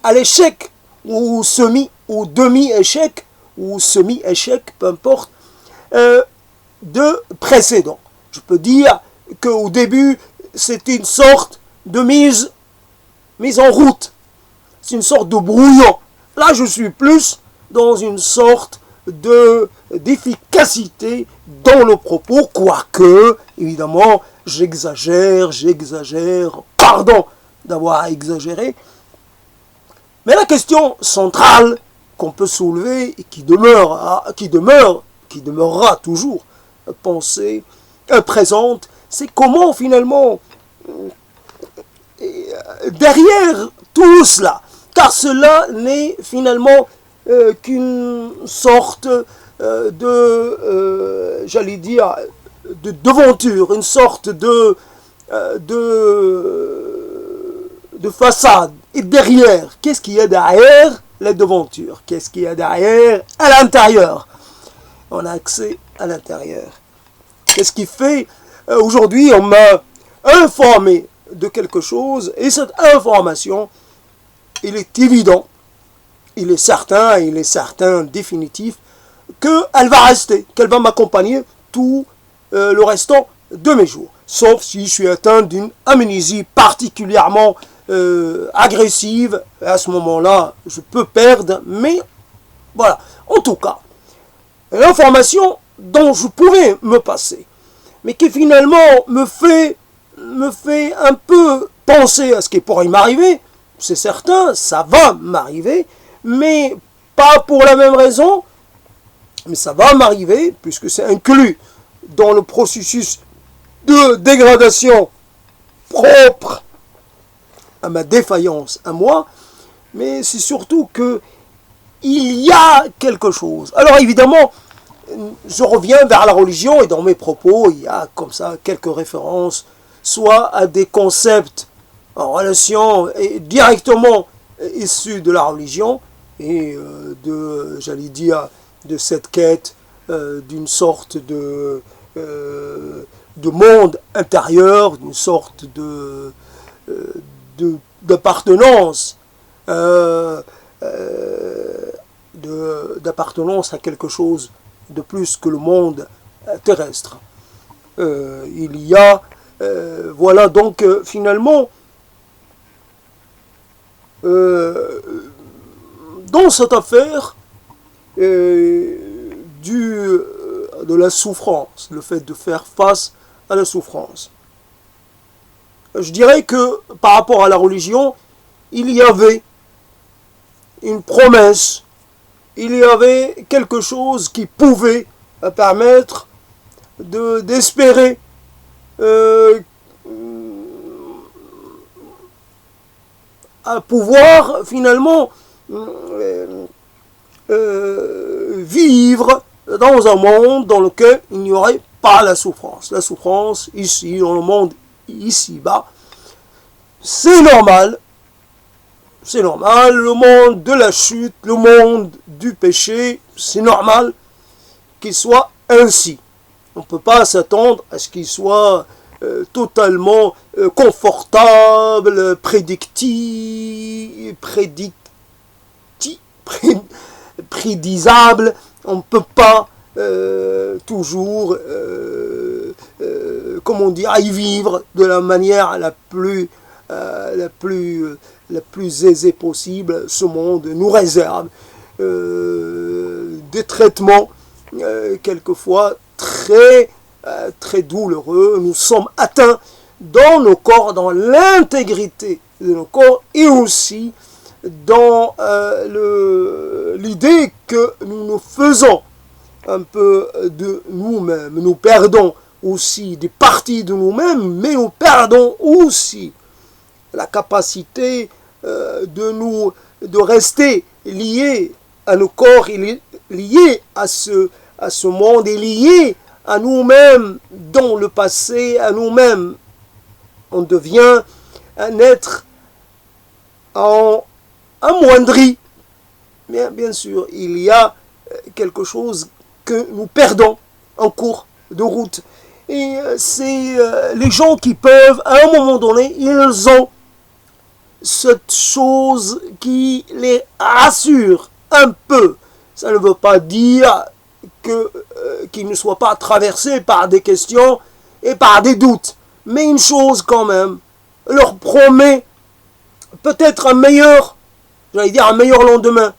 à l'échec, ou semi, ou demi-échec, ou semi-échec, peu importe, de précédent. Je peux dire qu'au début, c'était une sorte de mise en route. C'est une sorte de brouillon. Là, je suis plus dans une sorte d'efficacité dans le propos, quoique, évidemment, j'exagère, pardon d'avoir exagéré. Mais la question centrale qu'on peut soulever et qui demeurera toujours pensée, présente, c'est comment finalement derrière tout cela, car cela n'est finalement qu'une sorte j'allais dire, de devanture, une sorte de façade. Et derrière, qu'est-ce qu'il y a derrière la devanture? Qu'est-ce qu'il y a derrière à l'intérieur? On a accès à l'intérieur. Qu'est-ce qui fait? Aujourd'hui, on m'a informé de quelque chose, et cette information, il est évident, il est certain, définitif, qu'elle va rester, qu'elle va m'accompagner tout le restant de mes jours. Sauf si je suis atteint d'une amnésie particulièrement agressive, et à ce moment-là, je peux perdre, mais voilà. En tout cas, l'information dont je pouvais me passer, mais qui finalement me fait un peu penser à ce qui pourrait m'arriver, c'est certain, ça va m'arriver, mais pas pour la même raison, mais ça va m'arriver, puisque c'est inclus dans le processus de dégradation propre à ma défaillance, à moi, mais c'est surtout que il y a quelque chose. Alors évidemment, je reviens vers la religion, et dans mes propos, il y a comme ça quelques références, soit à des concepts en relation et directement issus de la religion, et j'allais dire, de cette quête d'une sorte de monde intérieur, d'une sorte d'appartenance, d'appartenance à quelque chose de plus que le monde terrestre. Il y a, voilà donc finalement, dans cette affaire de la souffrance, le fait de faire face à la souffrance. Je dirais que par rapport à la religion, il y avait une promesse, il y avait quelque chose qui pouvait permettre d'espérer à pouvoir finalement vivre dans un monde dans lequel il n'y aurait pas la souffrance. La souffrance, ici, dans le monde ici-bas, c'est normal. C'est normal, le monde de la chute, le monde du péché, c'est normal qu'il soit ainsi. On ne peut pas s'attendre à ce qu'il soit totalement confortable, prédisable. On ne peut pas toujours, comment dire, y vivre de la manière la plus aisée possible. Ce monde nous réserve des traitements quelquefois très douloureux. Nous sommes atteints dans nos corps, dans l'intégrité de nos corps, et aussi dans l'idée que nous nous faisons un peu de nous-mêmes. Nous perdons aussi des parties de nous-mêmes, mais nous perdons aussi la capacité de rester liés à nos corps, liés à ce monde, et liés à nous-mêmes dans le passé, à nous-mêmes. On devient un être amoindri. Mais bien sûr, il y a quelque chose que nous perdons en cours de route. Et c'est les gens qui peuvent, à un moment donné, ils ont cette chose qui les rassure un peu. Ça ne veut pas dire qu'ils ne soient pas traversés par des questions et par des doutes. Mais une chose quand même leur promet peut-être un meilleur lendemain.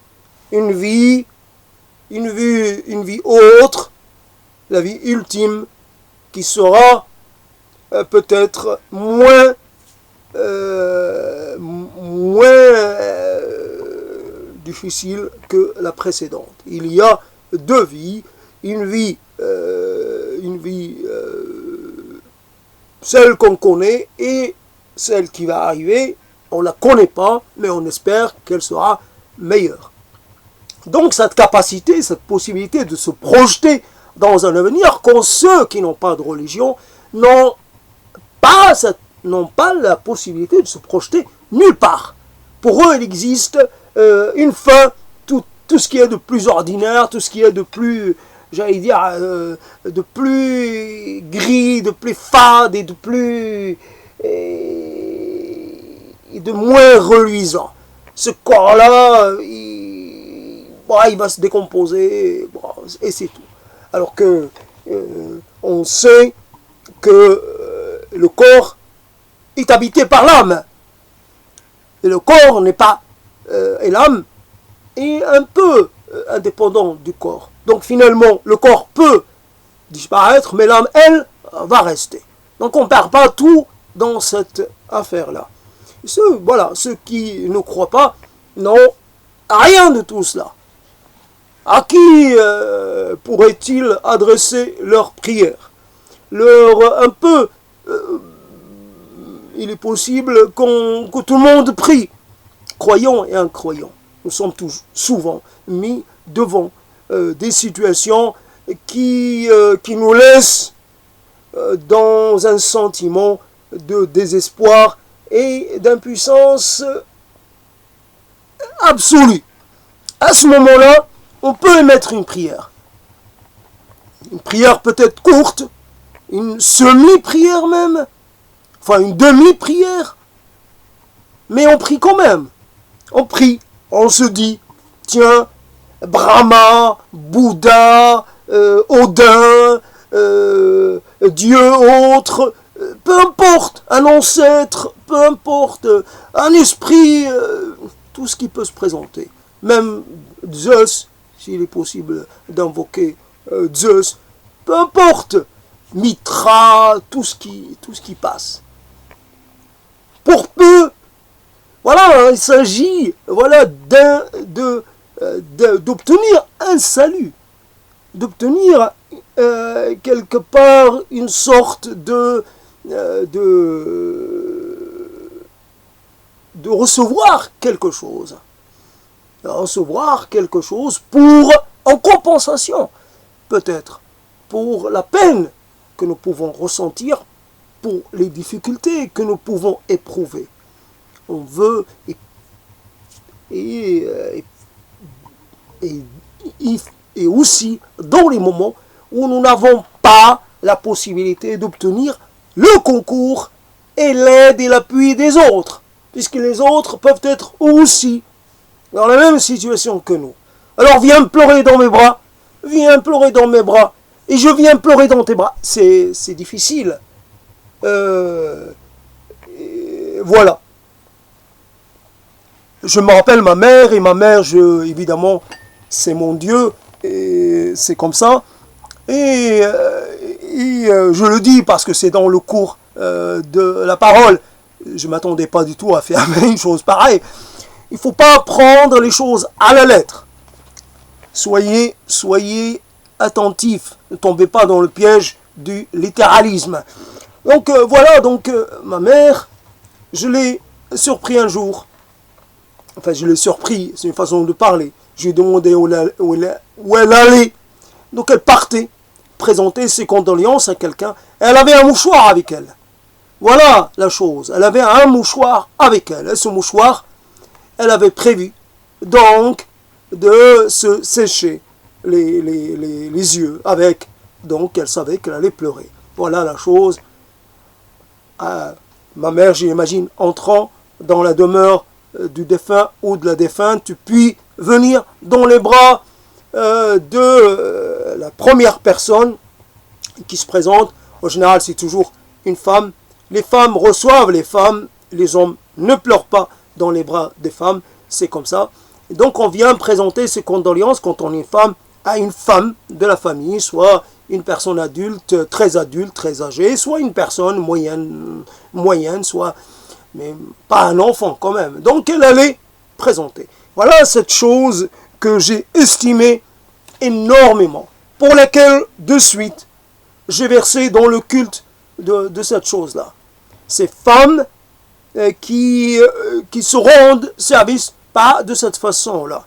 Une vie autre, la vie ultime, qui sera peut-être moins difficile que la précédente. Il y a deux vies, une vie celle qu'on connaît, et celle qui va arriver, on ne la connaît pas, mais on espère qu'elle sera meilleure. Donc cette capacité, cette possibilité de se projeter dans un avenir, quand ceux qui n'ont pas de religion n'ont pas la possibilité de se projeter nulle part. Pour eux, il existe une fin, tout ce qui est de plus ordinaire, tout ce qui est de plus, j'allais dire, de plus gris, de plus fade et de moins reluisant. Ce corps-là, il va se décomposer, et c'est tout. Alors que on sait que le corps est habité par l'âme. Et le corps n'est pas, et l'âme est un peu indépendant du corps. Donc finalement, le corps peut disparaître, mais l'âme, elle, va rester. Donc on ne perd pas tout dans cette affaire-là. Ceux qui ne croient pas n'ont rien de tout cela. À qui pourraient-ils adresser leur prière? Il est possible que tout le monde prie, croyants et incroyants. Nous sommes souvent mis devant des situations qui nous laissent dans un sentiment de désespoir et d'impuissance absolue. À ce moment-là, on peut émettre une prière. Une prière peut-être courte, une semi-prière même, enfin une demi-prière, mais on prie quand même. On prie, on se dit, tiens, Brahma, Bouddha, Odin, Dieu autre, peu importe, un ancêtre, peu importe, un esprit, tout ce qui peut se présenter. Même Zeus, s'il est possible d'invoquer Zeus, peu importe, Mitra, tout ce qui passe. Pour peu, voilà, il s'agit d'obtenir un salut, d'obtenir quelque part une sorte de recevoir quelque chose. Recevoir quelque chose en compensation, peut-être, pour la peine que nous pouvons ressentir, pour les difficultés que nous pouvons éprouver. On veut et aussi dans les moments où nous n'avons pas la possibilité d'obtenir le concours et l'aide et l'appui des autres, puisque les autres peuvent être aussi dans la même situation que nous. Alors viens pleurer dans mes bras, viens pleurer dans mes bras, et je viens pleurer dans tes bras. C'est difficile. Voilà. Je me rappelle ma mère, et ma mère, évidemment, c'est mon Dieu, et c'est comme ça. Et je le dis parce que c'est dans le cours de la parole. Je ne m'attendais pas du tout à faire une chose pareille. Il ne faut pas prendre les choses à la lettre. Soyez attentifs. Ne tombez pas dans le piège du littéralisme. Donc voilà, ma mère, je l'ai surpris un jour. Enfin, je l'ai surpris, c'est une façon de parler. Je lui ai demandé où elle allait. Donc elle partait, présenter ses condoléances à quelqu'un. Elle avait un mouchoir avec elle. Voilà la chose. Elle avait un mouchoir avec elle. Et ce mouchoir, elle avait prévu donc de se sécher les yeux avec. Donc elle savait qu'elle allait pleurer. Voilà la chose. Ma mère, j'imagine, entrant dans la demeure du défunt ou de la défunte, puis venir dans les bras de la première personne qui se présente. En général, c'est toujours une femme. Les femmes reçoivent les femmes, les hommes ne pleurent pas dans les bras des femmes, c'est comme ça. Et donc on vient présenter ses condoléances quand on est une femme à une femme de la famille, soit une personne adulte, très âgée, soit une personne moyenne, soit, mais pas un enfant quand même. Donc elle allait présenter. Voilà cette chose que j'ai estimée énormément, pour laquelle de suite j'ai versé dans le culte de cette chose-là. Ces femmes qui se rendent service, pas de cette façon-là.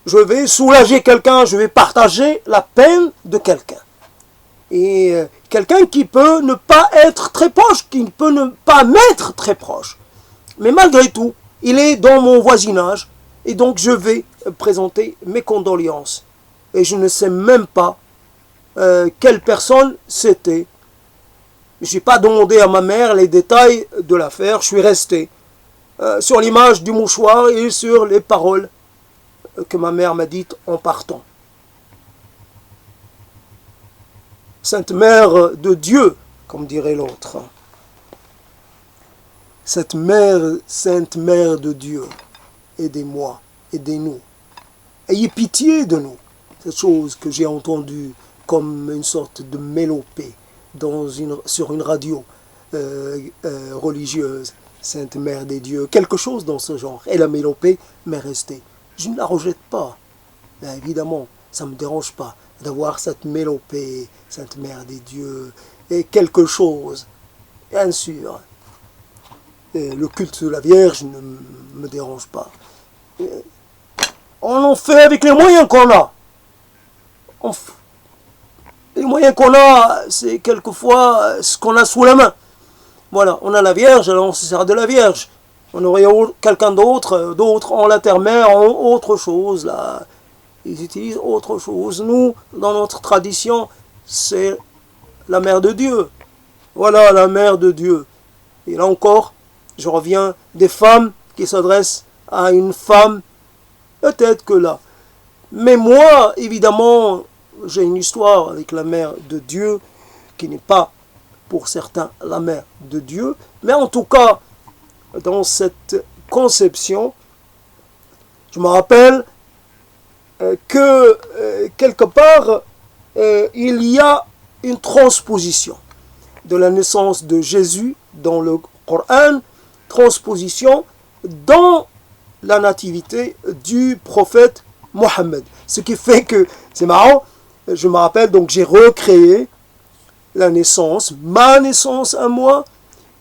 Je vais soulager quelqu'un, je vais partager la peine de quelqu'un. Et quelqu'un qui peut ne pas être très proche, qui peut ne pas m'être très proche. Mais malgré tout, il est dans mon voisinage, et donc je vais présenter mes condoléances. Et je ne sais même pas quelle personne c'était. Je n'ai pas demandé à ma mère les détails de l'affaire, je suis resté sur l'image du mouchoir et sur les paroles que ma mère m'a dites en partant. Sainte Mère de Dieu, comme dirait l'autre. Cette mère, Sainte Mère de Dieu, aidez-moi, aidez-nous. Ayez pitié de nous. Cette chose que j'ai entendue comme une sorte de mélopée sur une radio religieuse. Sainte Mère des Dieux, quelque chose dans ce genre. Et la mélopée m'est restée. Je ne la rejette pas. Mais évidemment, ça ne me dérange pas d'avoir cette mélopée, Sainte Mère des Dieux, et quelque chose, bien sûr. Et le culte de la Vierge ne me dérange pas. On en fait avec les moyens qu'on a. Les moyens qu'on a, c'est quelquefois ce qu'on a sous la main. Voilà, on a la Vierge, alors on se sert de la Vierge. On aurait quelqu'un d'autre, d'autres ont la terre-mère, ont autre chose, là. Ils utilisent autre chose. Nous, dans notre tradition, c'est la Mère de Dieu. Voilà, la Mère de Dieu. Et là encore, je reviens des femmes qui s'adressent à une femme, peut-être que là. Mais moi, évidemment, j'ai une histoire avec la Mère de Dieu, qui n'est pas, pour certains, la Mère de Dieu. Mais en tout cas, dans cette conception, je me rappelle que quelque part, il y a une transposition de la naissance de Jésus dans le Coran, transposition dans la nativité du prophète Mohammed. Ce qui fait que, c'est marrant, je me rappelle, donc j'ai recréé la naissance, ma naissance à moi.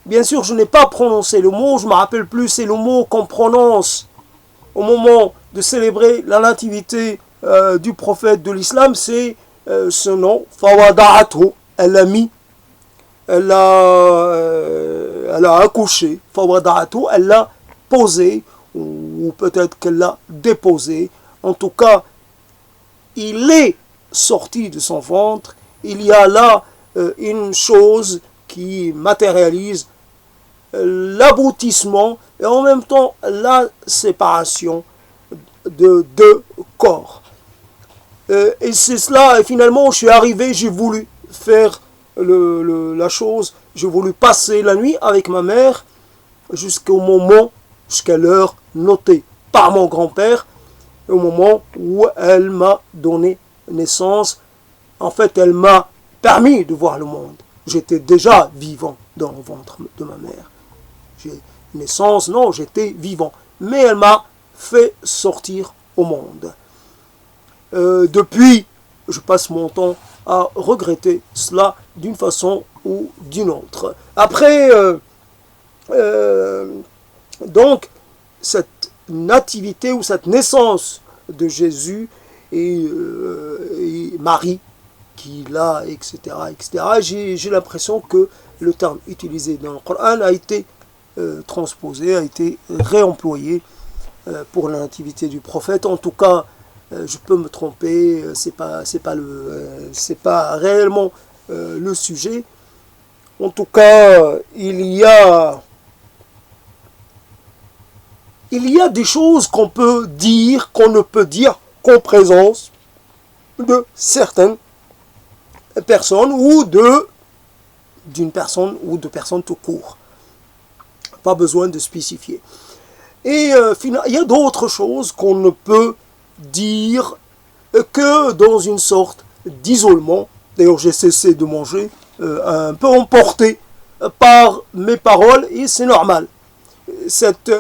Bien sûr, je n'ai pas prononcé le mot, je ne me rappelle plus, c'est le mot qu'on prononce au moment de célébrer la nativité du prophète de l'islam, c'est ce nom, Fawada'atu, elle l'a mis, elle a accouché, Fawada'atu, elle l'a posé, ou peut-être qu'elle l'a déposé. En tout cas, il est sorti de son ventre, il y a là une chose qui matérialise l'aboutissement et en même temps la séparation de deux corps. Et c'est cela, et finalement je suis arrivé, j'ai voulu faire la chose, j'ai voulu passer la nuit avec ma mère jusqu'à l'heure notée par mon grand-père, au moment où elle m'a donné naissance. En fait, elle m'a permis de voir le monde. J'étais déjà vivant dans le ventre de ma mère. Naissance, non, j'étais vivant. Mais elle m'a fait sortir au monde. Depuis, je passe mon temps à regretter cela d'une façon ou d'une autre. Après, donc, cette nativité ou cette naissance de Jésus et Marie, qui l'a, etc., j'ai l'impression que le terme utilisé dans le Coran a été transposé, a été réemployé pour la nativité du prophète. En tout cas, je peux me tromper, c'est pas réellement le sujet. En tout cas, il y a des choses qu'on peut dire, qu'on ne peut dire qu'en présence de certaines personnes ou d'une personne ou de personnes tout court. Pas besoin de spécifier. Et il y a d'autres choses qu'on ne peut dire que dans une sorte d'isolement. D'ailleurs, j'ai cessé de manger, un peu emporté par mes paroles, et c'est normal. Cette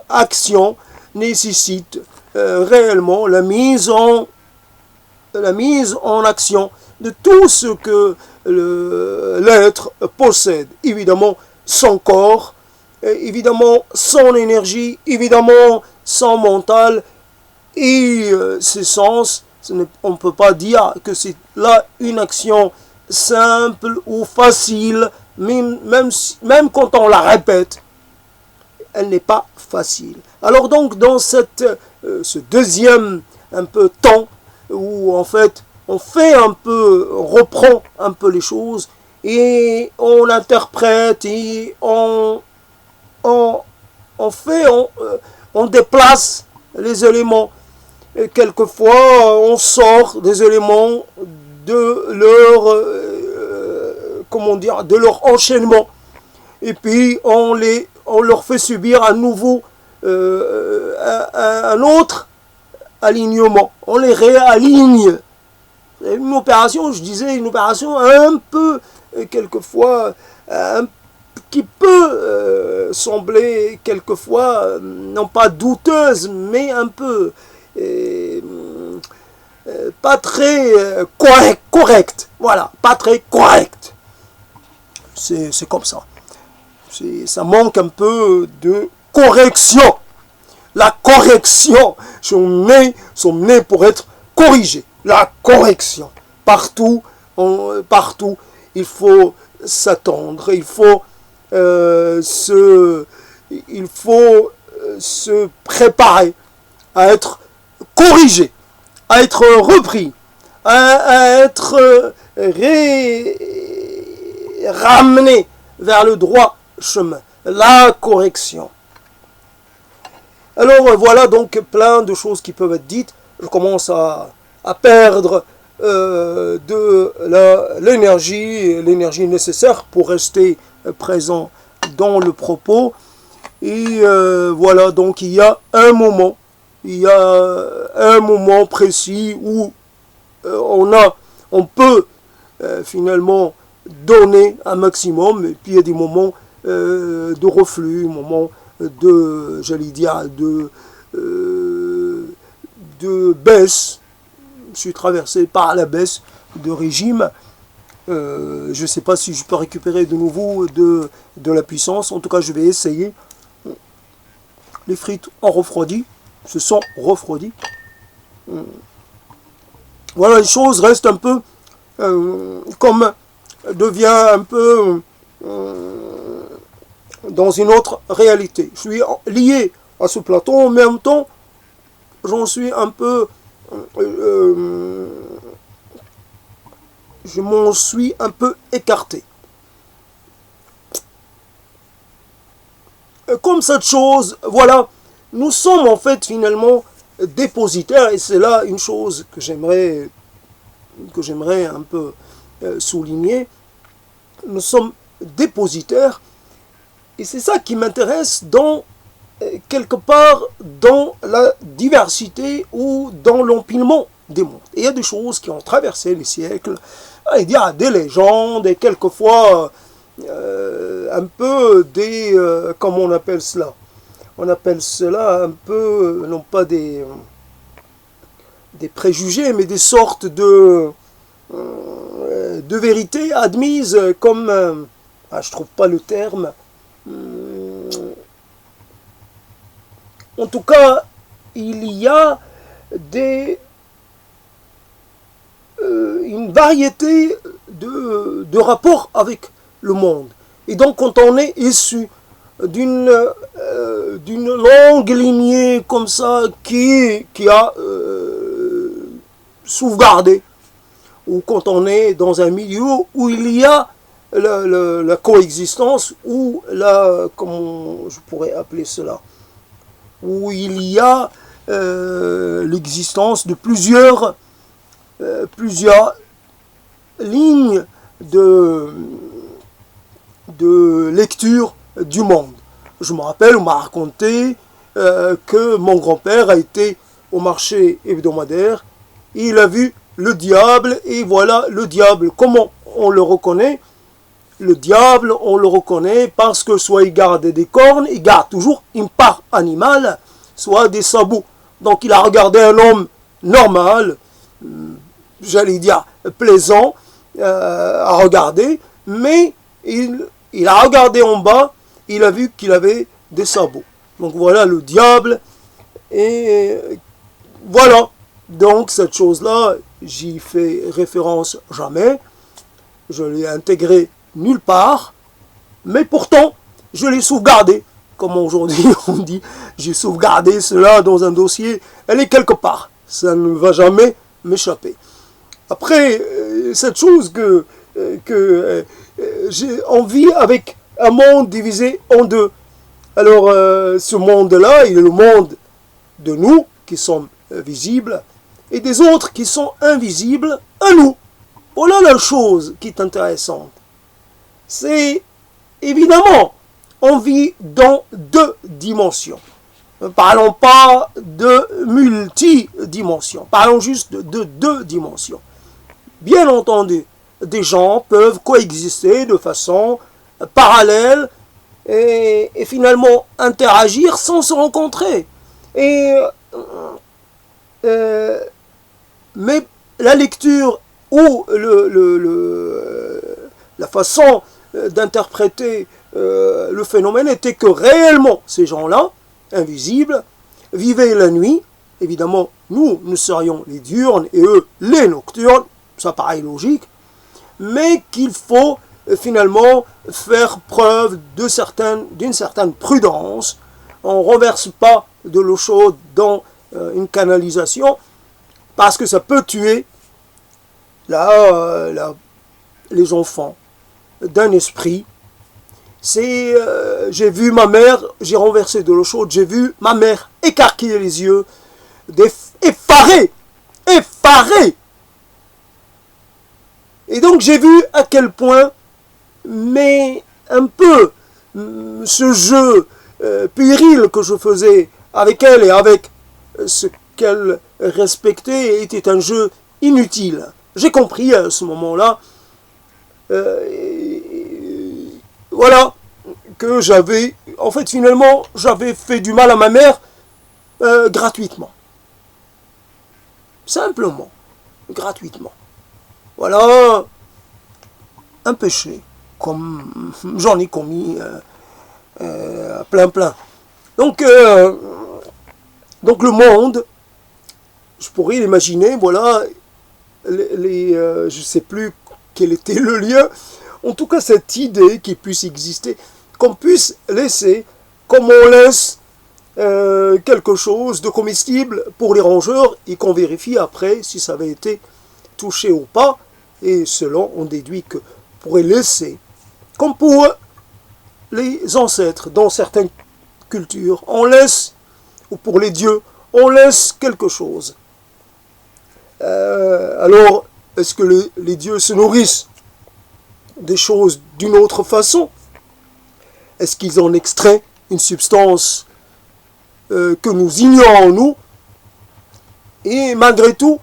action nécessite réellement la mise en action de tout ce que l'être possède. Évidemment, son corps, évidemment son énergie, évidemment son mental et ses sens. On ne peut pas dire que c'est là une action simple ou facile, même quand on la répète, elle n'est pas facile. Alors donc dans ce deuxième un peu temps où en fait on reprend un peu les choses et on interprète et on déplace les éléments. Et quelquefois, on sort des éléments de leur enchaînement. Et puis, on leur fait subir à nouveau un autre alignement. On les réaligne. Une opération, je disais, une opération un peu, quelquefois, qui peut sembler quelquefois, non pas douteuse, mais un peu pas très correct. Voilà, pas très correct. C'est comme ça. Ça manque un peu de correction. La correction, sont nés pour être corrigés. La correction. Partout, il faut s'attendre, il faut se préparer à être corrigé, à être repris, à être ramené vers le droit chemin. La correction. Alors voilà donc plein de choses qui peuvent être dites. Je commence à perdre de l'énergie nécessaire pour rester présent dans le propos. Et voilà, donc il y a un moment précis où on peut finalement donner un maximum, et puis il y a des moments de reflux, moments de, j'allais dire, de baisse. Je suis traversé par la baisse de régime. Je ne sais pas si je peux récupérer de nouveau de la puissance. En tout cas, je vais essayer. Les frites ont refroidi, se sont refroidies. Voilà, les choses restent un peu devient un peu dans une autre réalité. Je suis lié à ce plateau, en même temps, j'en suis un peu je m'en suis un peu écarté. Comme cette chose, voilà, nous sommes en fait finalement dépositaires, et c'est là une chose que j'aimerais un peu souligner. Nous sommes dépositaires, et c'est ça qui m'intéresse quelque part dans la diversité ou dans l'empilement des mondes. Et il y a des choses qui ont traversé les siècles, il y a des légendes, et quelquefois un peu comment on appelle cela? On appelle cela un peu, non pas des préjugés, mais des sortes de vérités admises comme, je trouve pas le terme, en tout cas, il y a une variété de rapports avec le monde. Et donc, quand on est issu d'une longue lignée comme ça qui a sauvegardé, ou quand on est dans un milieu où il y a la coexistence, ou comment je pourrais appeler cela, où il y a l'existence de plusieurs lignes de lecture du monde. Je me rappelle, on m'a raconté que mon grand-père a été au marché hebdomadaire, et il a vu le diable, et voilà le diable. Comment on le reconnaît? Le diable, on le reconnaît parce que soit il garde des cornes, il garde toujours une part animale, soit des sabots. Donc il a regardé un homme normal, j'allais dire plaisant à regarder, mais il a regardé en bas, il a vu qu'il avait des sabots. Donc voilà le diable. Et voilà. Donc cette chose-là, j'y fais référence jamais. Je l'ai intégré nulle part. Mais pourtant, je l'ai sauvegardé. Comme aujourd'hui on dit, j'ai sauvegardé cela dans un dossier. Elle est quelque part. Ça ne va jamais m'échapper. Après, cette chose que j'ai envie avec un monde divisé en deux. Alors, ce monde-là, il est le monde de nous, qui sommes visibles, et des autres qui sont invisibles à nous. Voilà la chose qui est intéressante. C'est, évidemment, on vit dans deux dimensions. Ne parlons pas de multidimensions, parlons juste de deux dimensions. Bien entendu, des gens peuvent coexister de façon parallèle et finalement interagir sans se rencontrer. Mais la lecture ou la façon d'interpréter le phénomène était que réellement ces gens-là, invisibles, vivaient la nuit. Évidemment, nous serions les diurnes et eux les nocturnes, ça paraît logique, mais qu'il faut finalement faire preuve d'une certaine prudence. On ne renverse pas de l'eau chaude dans une canalisation parce que ça peut tuer les enfants d'un esprit. J'ai vu ma mère, j'ai renversé de l'eau chaude, j'ai vu ma mère écarquiller les yeux, effarée. Et donc j'ai vu à quel point, mais un peu, ce jeu puéril que je faisais avec elle et avec ce qu'elle respectait était un jeu inutile. J'ai compris à ce moment-là, voilà, que finalement, j'avais fait du mal à ma mère gratuitement. Simplement, gratuitement. Voilà un péché, comme j'en ai commis plein. Donc le monde, je pourrais l'imaginer, voilà, je ne sais plus quel était le lien, en tout cas cette idée qu'il puisse exister, qu'on puisse laisser, comme on laisse quelque chose de comestible pour les rongeurs, et qu'on vérifie après si ça avait été touché ou pas, et selon, on déduit que pourrait laisser, comme pour les ancêtres dans certaines cultures, on laisse, ou pour les dieux, on laisse quelque chose. Alors, est-ce que les dieux se nourrissent des choses d'une autre façon? Est-ce qu'ils en extraient une substance que nous ignorons nous? Et malgré tout,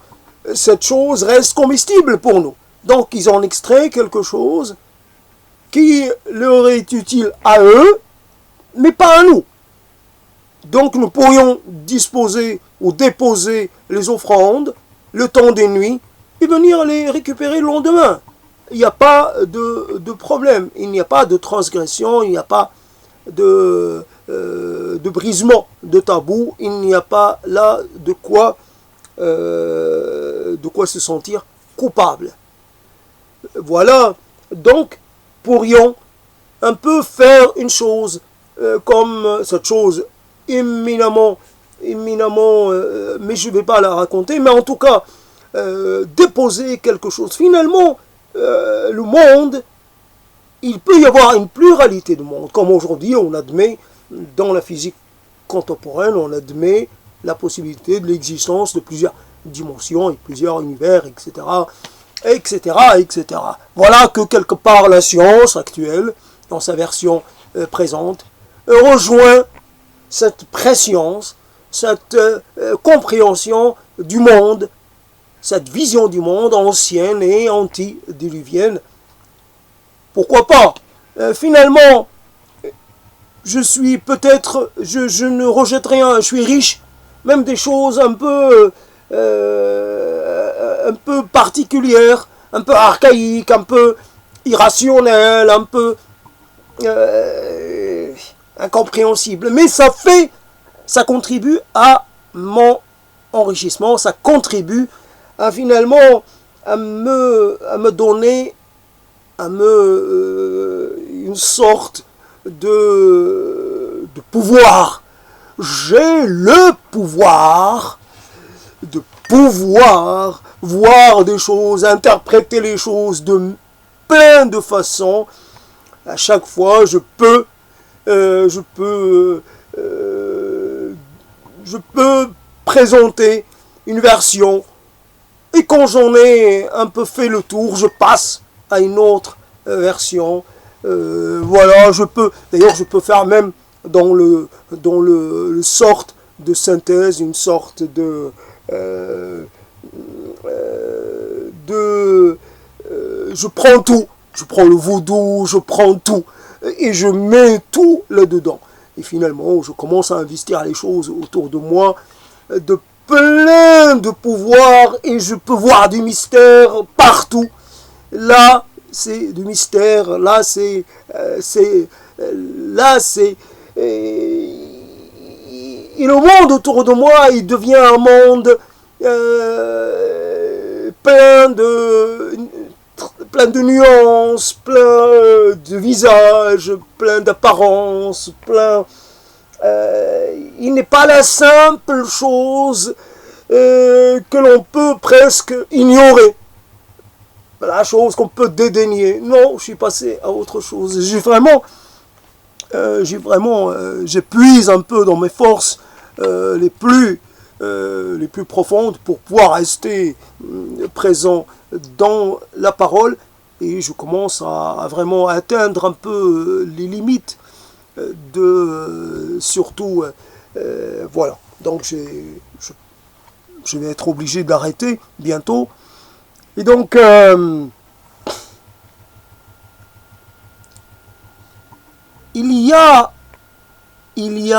cette chose reste comestible pour nous. Donc ils en extraient quelque chose qui leur est utile à eux, mais pas à nous. Donc nous pourrions disposer ou déposer les offrandes le temps des nuits et venir les récupérer le lendemain. Il n'y a pas de problème, il n'y a pas de transgression, il n'y a pas de brisement de tabou, il n'y a pas là de quoi se sentir coupable. Voilà, donc pourrions un peu faire une chose comme cette chose éminemment, mais je ne vais pas la raconter, mais en tout cas déposer quelque chose. Finalement, le monde, il peut y avoir une pluralité de mondes, comme aujourd'hui on admet dans la physique contemporaine, on admet la possibilité de l'existence de plusieurs dimensions et plusieurs univers, etc., etc., etc. Voilà que quelque part la science actuelle, dans sa version présente, rejoint cette préscience, cette compréhension du monde, cette vision du monde ancienne et antédiluvienne. Pourquoi pas? Finalement, je suis peut-être, je ne rejette rien, je suis riche, même des choses un peu particulières, un peu archaïques, un peu irrationnelles, un peu incompréhensible. Mais ça contribue à mon enrichissement, ça contribue à finalement à me donner une sorte de pouvoir. J'ai le pouvoir de pouvoir voir des choses, interpréter les choses de plein de façons. À chaque fois, je peux présenter une version. Et quand j'en ai un peu fait le tour, je passe à une autre version. Voilà, d'ailleurs, je peux faire même dans le sorte de synthèse, une sorte je prends tout. Je prends le vaudou, je prends tout. Et je mets tout là-dedans. Et finalement, je commence à investir les choses autour de moi de plein de pouvoir et je peux voir du mystère partout. Là, c'est du mystère. Là, et le monde autour de moi, il devient un monde plein de nuances, plein de visages, plein d'apparences, il n'est pas la simple chose que l'on peut presque ignorer, la chose qu'on peut dédaigner. Non, je suis passé à autre chose. J'épuise un peu dans mes forces les plus profondes pour pouvoir rester présent dans la parole, et je commence à vraiment atteindre un peu les limites surtout voilà. Donc je vais être obligé d'arrêter bientôt. Et donc il y a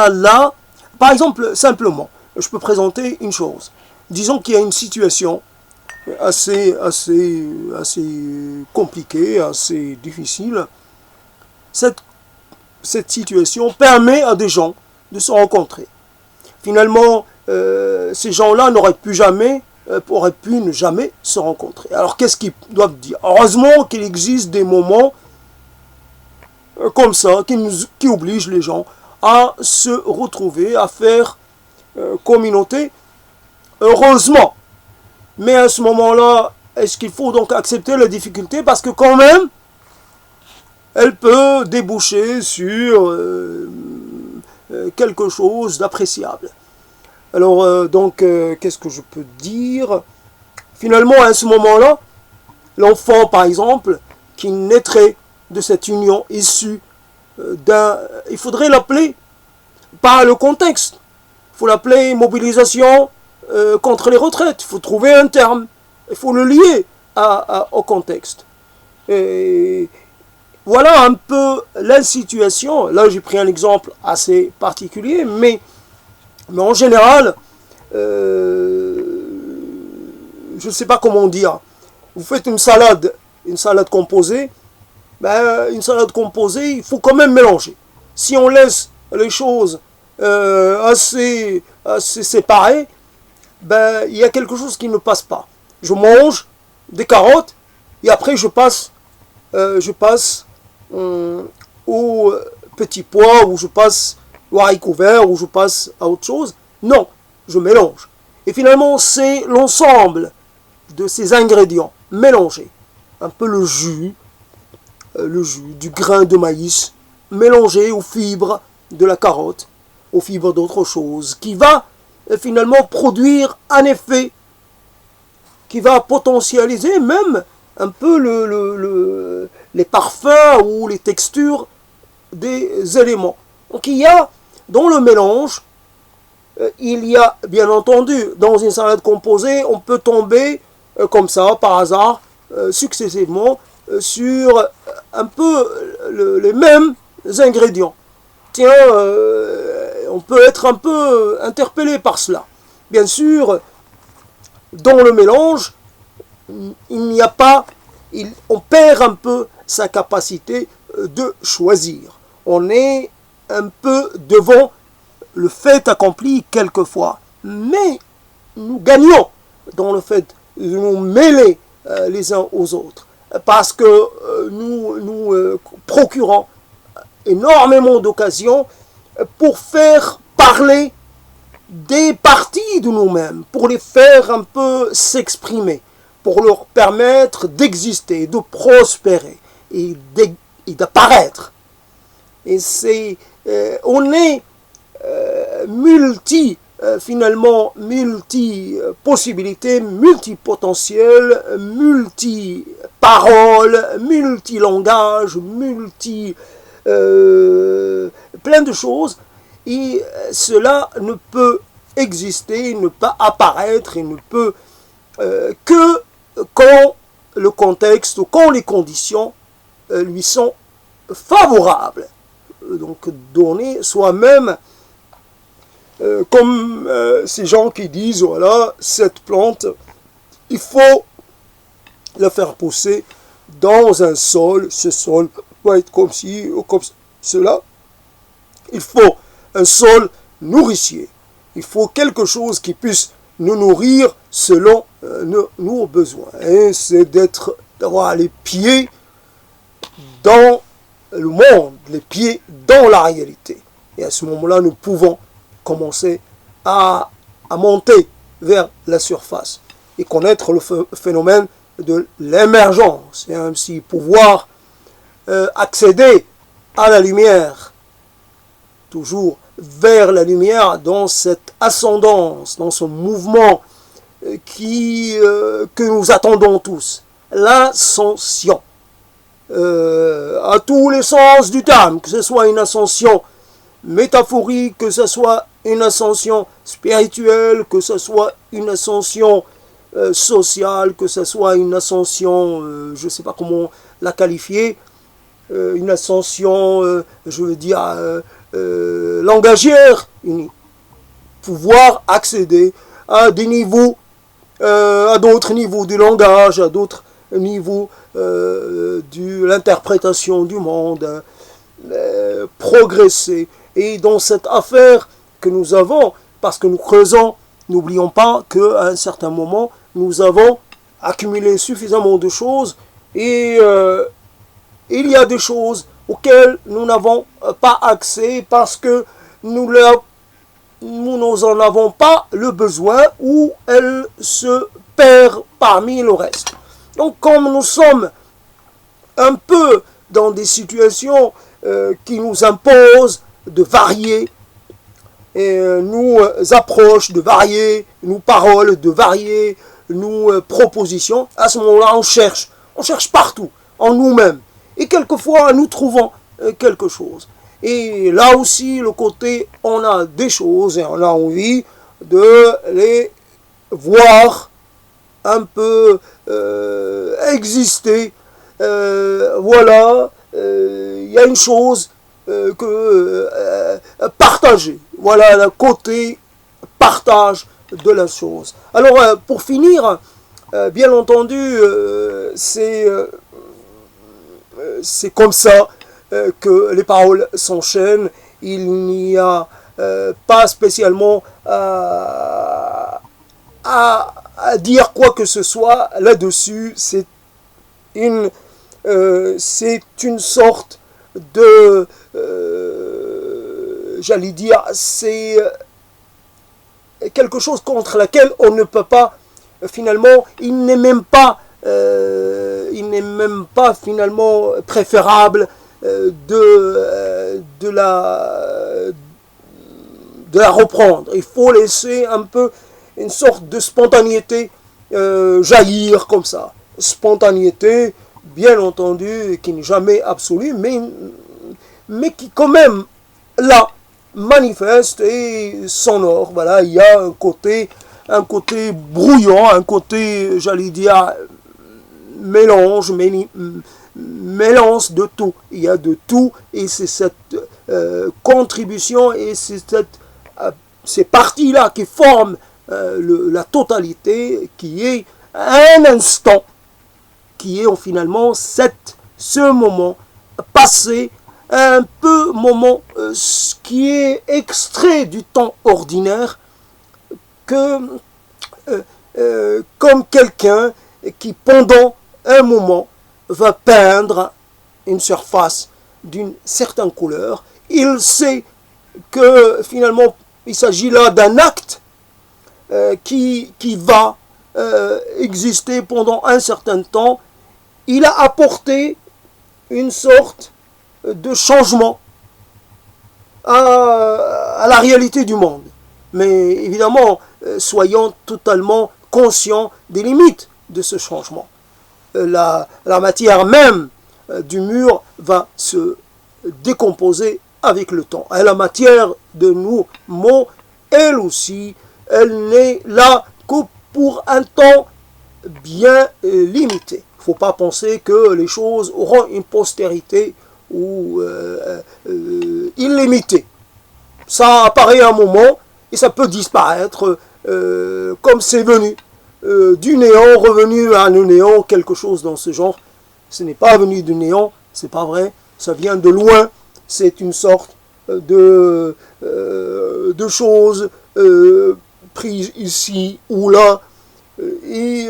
là, par exemple, simplement, je peux présenter une chose. Disons qu'il y a une situation assez compliquée, assez difficile. Cette situation permet à des gens de se rencontrer. Finalement, ces gens-là n'auraient pu ne jamais se rencontrer. Alors qu'est-ce qu'ils doivent dire? Heureusement qu'il existe des moments comme ça qui obligent les gens à se retrouver, à faire communauté. Heureusement. Mais à ce moment-là, est-ce qu'il faut donc accepter la difficulté? Parce que quand même, elle peut déboucher sur quelque chose d'appréciable. Alors, qu'est-ce que je peux dire? Finalement, à ce moment-là, l'enfant, par exemple, qui naîtrait de cette union issue il faudrait l'appeler par le contexte. Il faut l'appeler mobilisation contre les retraites. Il faut trouver un terme. Il faut le lier au contexte. Et voilà un peu la situation. Là, j'ai pris un exemple assez particulier, mais en général, je ne sais pas comment dire. Vous faites une salade composée. Une salade composée, il faut quand même mélanger. Si on laisse les choses assez séparées, il y a quelque chose qui ne passe pas. Je mange des carottes et après je passe au petit pois, ou je passe au haricot vert, ou je passe à autre chose. Non, je mélange. Et finalement, c'est l'ensemble de ces ingrédients mélangés. Un peu le jus du grain de maïs, mélangé aux fibres de la carotte, aux fibres d'autre chose, qui va finalement produire un effet qui va potentialiser même un peu les parfums ou les textures des éléments. Donc il y a, dans le mélange, il y a bien entendu, dans une salade composée, on peut tomber comme ça, par hasard, successivement, sur un peu les mêmes ingrédients. Tiens, on peut être un peu interpellé par cela. Bien sûr, dans le mélange, on perd un peu sa capacité de choisir. On est un peu devant le fait accompli quelquefois. Mais nous gagnons dans le fait de nous mêler les uns aux autres. Parce que nous procurons énormément d'occasions pour faire parler des parties de nous-mêmes, pour les faire un peu s'exprimer, pour leur permettre d'exister, de prospérer et d'apparaître. Et on est finalement multi-possibilités, multi-potentiels, multi-paroles, multi-langages, plein de choses. Et cela ne peut exister, ne pas apparaître, et ne peut que quand le contexte, quand les conditions lui sont favorables. Donc donner soi-même, comme ces gens qui disent, voilà, cette plante, il faut la faire pousser dans un sol, ce sol doit être comme ci ou comme cela. Il faut un sol nourricier. Il faut quelque chose qui puisse nous nourrir selon nos besoins. Et c'est d'avoir les pieds dans le monde, les pieds dans la réalité. Et à ce moment-là, nous pouvons commencer à monter vers la surface et connaître le phénomène de l'émergence et ainsi pouvoir accéder à la lumière, toujours vers la lumière, dans cette ascendance, dans ce mouvement que nous attendons tous, l'ascension, à tous les sens du terme, que ce soit une ascension métaphorique, que ce soit une ascension spirituelle, que ce soit une ascension sociale, que ce soit une ascension, je ne sais pas comment la qualifier, une ascension, je veux dire, langagière, pouvoir accéder à des niveaux, à d'autres niveaux du langage, à d'autres niveaux de l'interprétation du monde, progresser. Et dans cette affaire que nous avons, parce que nous creusons, n'oublions pas qu'à un certain moment, nous avons accumulé suffisamment de choses et il y a des choses auxquelles nous n'avons pas accès parce que nous n'en avons pas le besoin ou elles se perdent parmi le reste. Donc comme nous sommes un peu dans des situations qui nous imposent de varier, et nous approches de varier, nous paroles de varier, nous propositions, à ce moment-là on cherche partout, en nous-mêmes. Et quelquefois nous trouvons quelque chose. Et là aussi le côté, on a des choses et on a envie de les voir un peu exister. Voilà, il y a une chose partager. Voilà le côté partage de la chose. Alors pour finir, bien entendu, c'est comme ça que les paroles s'enchaînent. Il n'y a pas spécialement à dire quoi que ce soit là-dessus. C'est une sorte de j'allais dire, c'est quelque chose contre laquelle on ne peut pas finalement, il n'est même pas finalement préférable de la reprendre. Il faut laisser un peu une sorte de spontanéité jaillir comme ça. Spontanéité, bien entendu, qui n'est jamais absolue, mais qui quand même là manifeste et sonore. Voilà, il y a un côté brouillon, un côté, j'allais dire, mélange de tout. Il y a de tout et c'est cette contribution et c'est ces parties-là qui forment la totalité qui est un instant, qui est finalement ce moment passé un peu moment qui est extrait du temps ordinaire, que comme quelqu'un qui pendant un moment va peindre une surface d'une certaine couleur, il sait que finalement il s'agit là d'un acte qui va exister pendant un certain temps. Il a apporté une sorte de changement à la réalité du monde. Mais évidemment, soyons totalement conscients des limites de ce changement. La matière même du mur va se décomposer avec le temps. Et la matière de nos mots, elle aussi, elle n'est là que pour un temps bien limité. Il ne faut pas penser que les choses auront une postérité ou illimitée. Ça apparaît à un moment et ça peut disparaître comme c'est venu. Du néant revenu à un néant, quelque chose dans ce genre. Ce n'est pas venu du néant, c'est pas vrai, ça vient de loin, c'est une sorte de choses prises ici ou là, et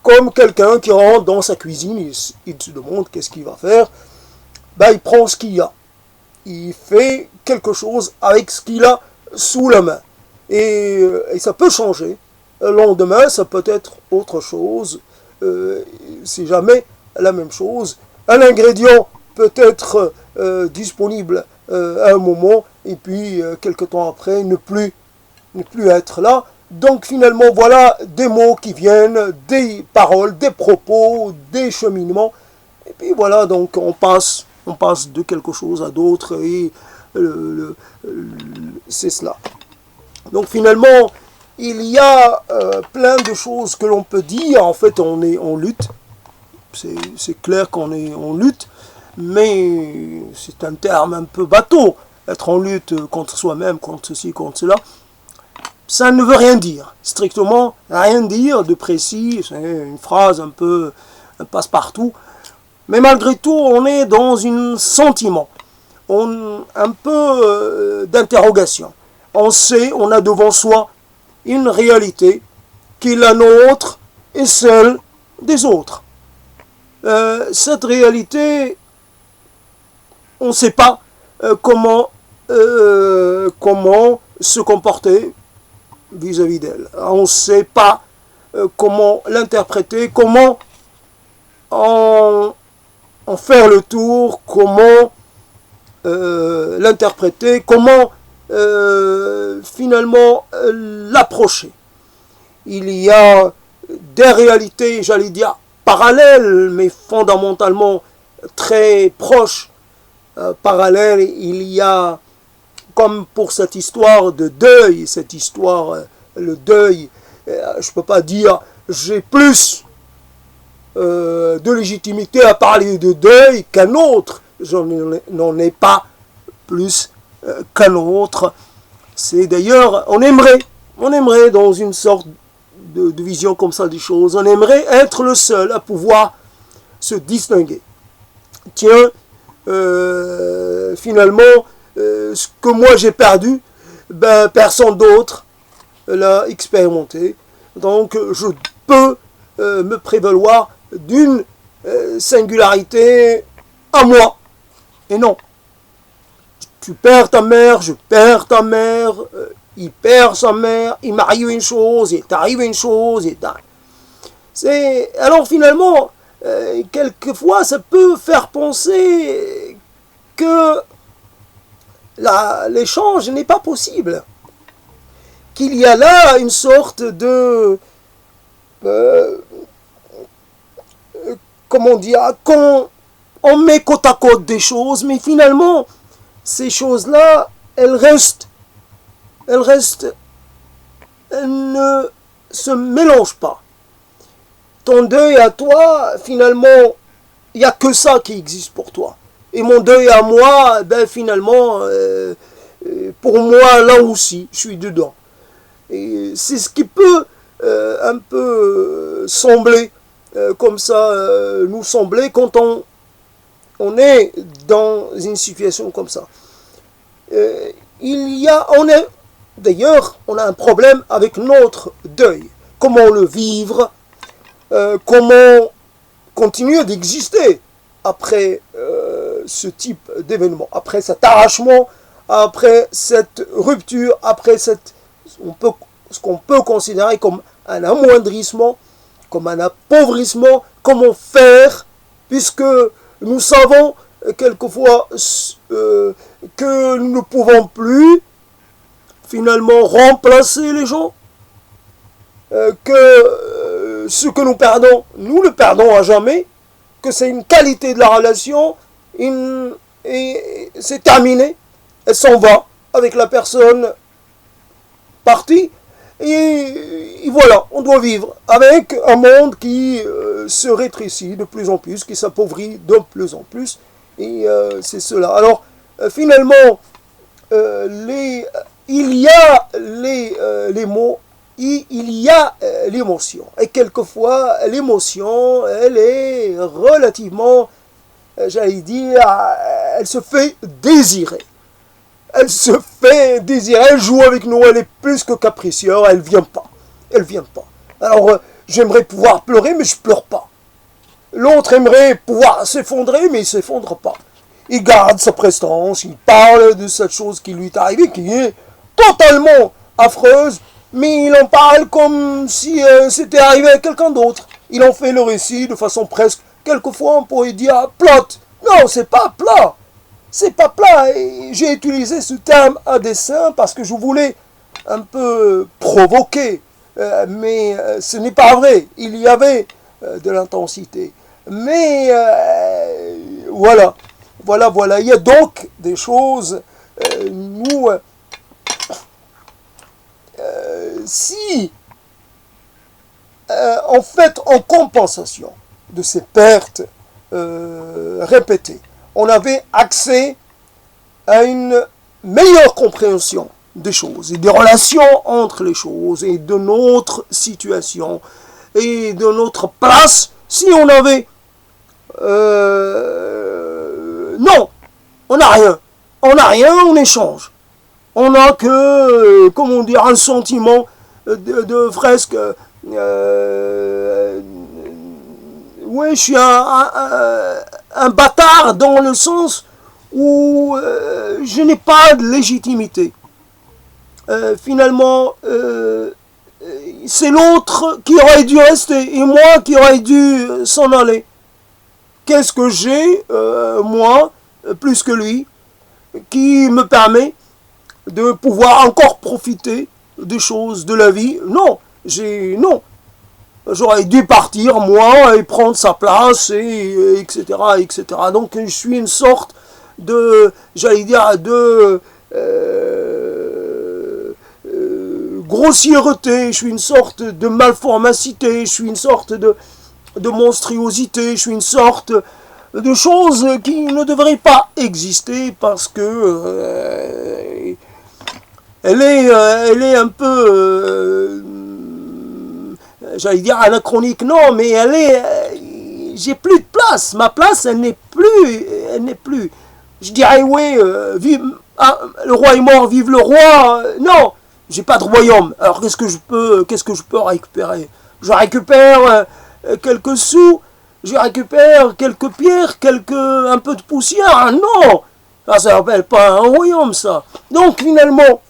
comme quelqu'un qui rentre dans sa cuisine, il se demande qu'est-ce qu'il va faire, ben, il prend ce qu'il y a, il fait quelque chose avec ce qu'il a sous la main, et ça peut changer. Le lendemain, ça peut être autre chose, c'est jamais la même chose. Un ingrédient peut être disponible à un moment, et puis quelque temps après, ne plus être là. Donc finalement, voilà des mots qui viennent, des paroles, des propos, des cheminements, et puis voilà, donc on passe de quelque chose à d'autre, et c'est cela. Donc finalement, il y a plein de choses que l'on peut dire. En fait, on est en lutte. C'est clair qu'on est en lutte, mais c'est un terme un peu bateau. Être en lutte contre soi-même, contre ceci, contre cela, ça ne veut rien dire. Strictement rien dire de précis. C'est une phrase un peu un passe-partout. Mais malgré tout, on est dans un sentiment, un peu d'interrogation. On sait, on a devant soi une réalité qui est la nôtre et celle des autres. Cette réalité, on ne sait pas comment se comporter vis-à-vis d'elle. On ne sait pas comment l'interpréter, comment en faire le tour, comment l'interpréter, comment finalement l'approcher. Il y a des réalités, j'allais dire, parallèles, mais fondamentalement très proches. Parallèles, il y a, comme pour cette histoire de deuil, cette histoire, le deuil, je ne peux pas dire j'ai plus de légitimité à parler de deuil qu'un autre. Je n'en ai pas plus qu'un autre. C'est d'ailleurs, on aimerait dans une sorte de vision comme ça des choses, on aimerait être le seul à pouvoir se distinguer. Tiens, finalement, ce que moi j'ai perdu, ben, personne d'autre l'a expérimenté. Donc je peux me prévaloir d'une singularité à moi. Et non. Tu perds ta mère, je perds ta mère, il perd sa mère, il m'arrive une chose, il t'arrive une chose, alors finalement, quelquefois, ça peut faire penser que l'échange n'est pas possible. Qu'il y a là une sorte de... comment dire, on met côte à côte des choses, mais finalement, ces choses-là, elles ne se mélangent pas. Ton deuil à toi, finalement, il n'y a que ça qui existe pour toi. Et mon deuil à moi, ben finalement, pour moi, là aussi, je suis dedans. Et c'est ce qui peut un peu sembler, comme ça, nous sembler quand on est dans une situation comme ça. D'ailleurs, on a un problème avec notre deuil. Comment le vivre, comment continuer d'exister après ce type d'événement, après cet arrachement, après cette rupture, après ce qu'on peut considérer comme un amoindrissement, comme un appauvrissement. Comment faire, puisque nous savons quelquefois que nous ne pouvons plus finalement remplacer les gens, que ce que nous le perdons à jamais, que c'est une qualité de la relation, et c'est terminé, elle s'en va avec la personne partie, et voilà, on doit vivre avec un monde qui se rétrécit de plus en plus, qui s'appauvrit de plus en plus, et c'est cela. Alors, finalement, il y a les mots, il y a l'émotion. Et quelquefois, l'émotion, elle est relativement, j'allais dire, elle se fait désirer. Elle se fait désirer, elle joue avec nous, elle est plus que capricieuse, elle vient pas. Elle vient pas. Alors, j'aimerais pouvoir pleurer, mais je pleure pas. L'autre aimerait pouvoir s'effondrer, mais il s'effondre pas. Il garde sa prestance, il parle de cette chose qui lui est arrivée, qui est totalement affreuse, mais il en parle comme si c'était arrivé à quelqu'un d'autre. Il en fait le récit de façon presque, quelquefois on pourrait dire, plate. Non, c'est pas plat. C'est pas plat. J'ai utilisé ce terme à dessein parce que je voulais un peu provoquer, mais ce n'est pas vrai. Il y avait de l'intensité. Mais voilà. Il y a donc des choses, si, en fait, en compensation de ces pertes répétées, on avait accès à une meilleure compréhension des choses et des relations entre les choses et de notre situation et de notre place, si on avait... non, on n'a rien. On n'a rien, on échange. On n'a que, comment dire, un sentiment de fresque. Oui, je suis un bâtard dans le sens où je n'ai pas de légitimité. Finalement, c'est l'autre qui aurait dû rester et moi qui aurait dû s'en aller. Qu'est-ce que j'ai, moi, plus que lui, qui me permet de pouvoir encore profiter des choses de la vie? Non, non. J'aurais dû partir, moi, et prendre sa place, etc., etc. Donc, je suis une sorte de, j'allais dire, de grossièreté, je suis une sorte de malformacité, je suis une sorte de monstruosité, je suis une sorte de chose qui ne devrait pas exister parce que elle est un peu, j'allais dire anachronique, non, mais elle est, j'ai plus de place, ma place, elle n'est plus, je dirais, oui, vive, le roi est mort, vive le roi, non, j'ai pas de royaume, alors qu'est-ce que je peux récupérer? Je récupère quelques sous, je récupère quelques pierres, un peu de poussière, non, ça ne s'appelle pas un royaume, ça. Donc finalement,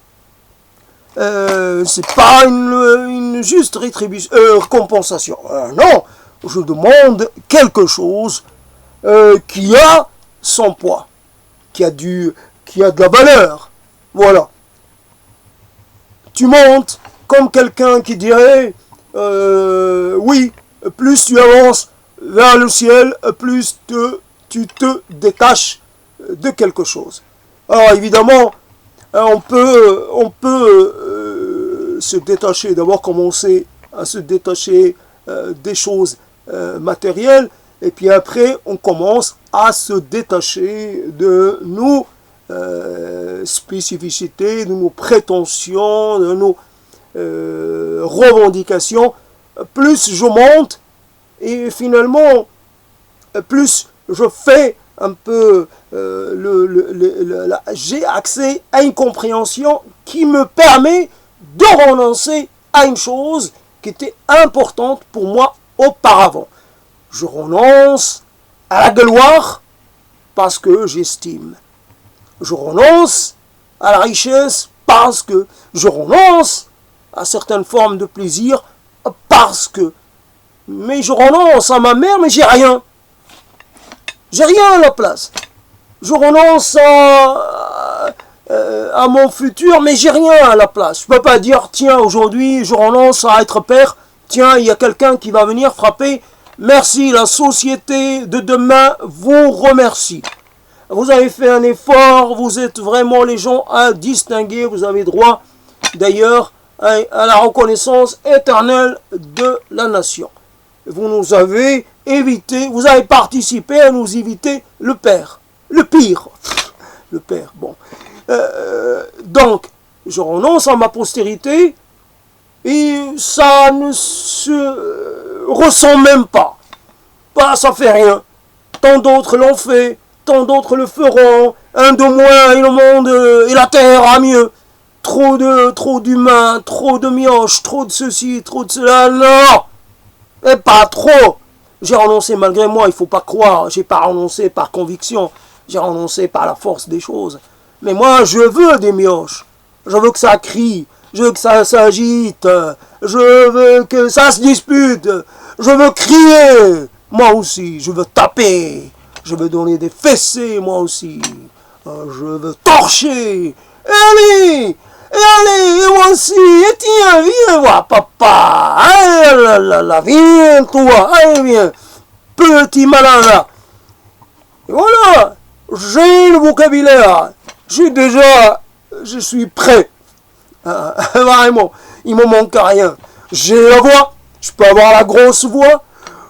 c'est pas une juste rétribution, compensation. Non, je demande quelque chose qui a son poids, qui a de la valeur. Voilà. Tu montes comme quelqu'un qui dirait, oui, plus tu avances vers le ciel, plus tu te détaches de quelque chose. Alors évidemment, on peut se détacher, d'abord commencer à se détacher des choses matérielles, et puis après on commence à se détacher de nos spécificités, de nos prétentions, de nos revendications. Plus je monte, et finalement, plus je fais un peu, j'ai accès à une compréhension qui me permet de renoncer à une chose qui était importante pour moi auparavant. Je renonce à la gloire parce que j'estime. Je renonce à la richesse parce que je renonce à certaines formes de plaisir parce que. Mais je renonce à ma mère, mais j'ai rien. J'ai rien à la place. Je renonce à mon futur, mais j'ai rien à la place. Je ne peux pas dire, tiens, aujourd'hui, je renonce à être père. Tiens, il y a quelqu'un qui va venir frapper. Merci, la société de demain vous remercie. Vous avez fait un effort, vous êtes vraiment les gens à distinguer. Vous avez droit, d'ailleurs, à la reconnaissance éternelle de la nation. Vous nous avez évité, vous avez participé à nous éviter le pire. Le père, bon. Donc, je renonce à ma postérité et ça ne se ressent même pas. Bah, ça fait rien. Tant d'autres l'ont fait, tant d'autres le feront. Un de moins et le monde et la terre a mieux. Trop d'humains, trop de mioches, trop de ceci, trop de cela. Non! Et pas trop. J'ai renoncé malgré moi, il ne faut pas croire. J'ai pas renoncé par conviction. J'ai renoncé par la force des choses. Mais moi, je veux des mioches. Je veux que ça crie. Je veux que ça s'agite. Je veux que ça se dispute. Je veux crier. Moi aussi, je veux taper. Je veux donner des fessées, moi aussi. Je veux torcher. Allez! Et allez, et moi aussi, et tiens, viens voir papa. Allez, là, viens toi, allez, viens. Petit malin là. Et voilà, j'ai le vocabulaire. Je suis prêt. Vraiment, il me manque rien. J'ai la voix, je peux avoir la grosse voix.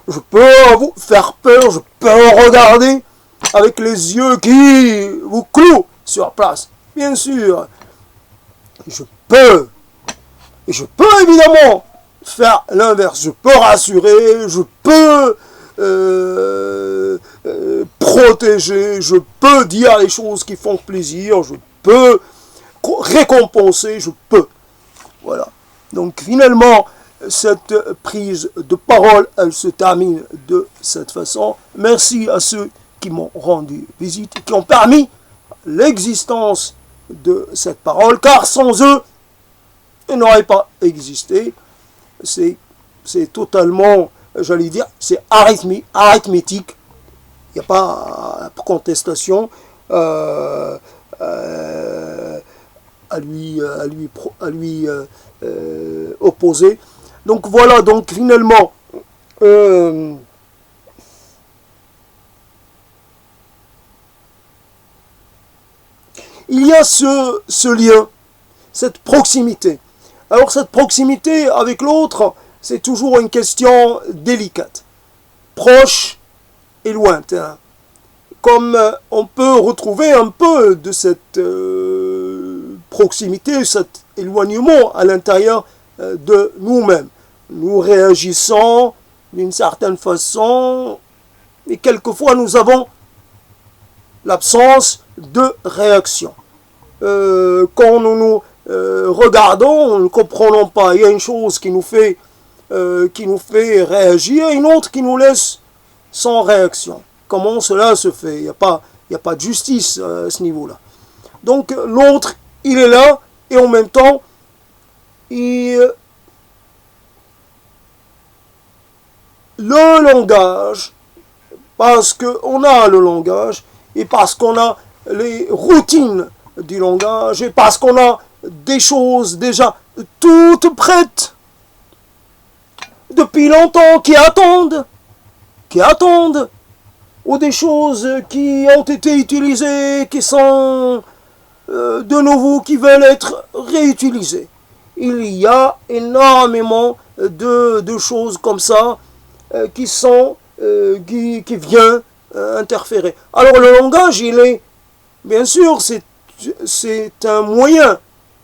Je peux vous faire peur, je peux regarder avec les yeux qui vous clouent sur place. Bien sûr. Je peux évidemment faire l'inverse. Je peux rassurer, je peux protéger, je peux dire les choses qui font plaisir, je peux récompenser, je peux. Voilà. Donc finalement, cette prise de parole, elle se termine de cette façon. Merci à ceux qui m'ont rendu visite, qui ont permis l'existence de cette parole, car sans eux, elle n'aurait pas existé. C'est totalement, j'allais dire, c'est arithmétique. Il n'y a pas de contestation à lui opposer. Donc voilà, donc finalement, il y a ce lien, cette proximité. Alors cette proximité avec l'autre, c'est toujours une question délicate, proche et lointain. Comme on peut retrouver un peu de cette proximité, cet éloignement à l'intérieur de nous-mêmes. Nous réagissons d'une certaine façon, et quelquefois nous avons l'absence de réaction. Quand nous regardons, nous ne comprenons pas. Il y a une chose qui nous fait réagir, et une autre qui nous laisse sans réaction. Comment cela se fait? Il n'y a pas de justice à ce niveau-là. Donc l'autre, il est là, et en même temps, le langage, parce qu'on a le langage, et parce qu'on a les routines du langage, et parce qu'on a des choses déjà toutes prêtes depuis longtemps qui attendent, ou des choses qui ont été utilisées, qui sont de nouveau, qui veulent être réutilisées. Il y a énormément de choses comme ça qui viennent interférer. Alors le langage, il est, bien sûr, c'est un moyen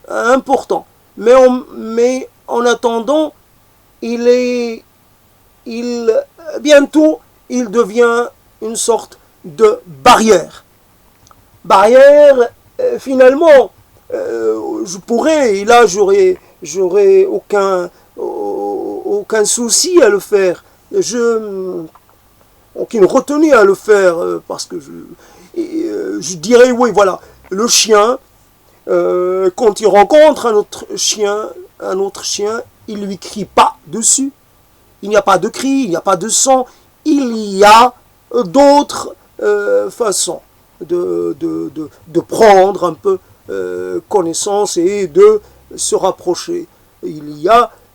important, mais en attendant, bientôt, il devient une sorte de barrière. Barrière, finalement, je pourrais, et là j'aurais aucun souci à le faire. Aucune retenue à le faire, parce que je dirais, oui, voilà, le chien, quand il rencontre un autre chien, il lui crie pas dessus. Il n'y a pas de cri, il n'y a pas de sang. Il y a d'autres façons de prendre un peu connaissance et de se rapprocher.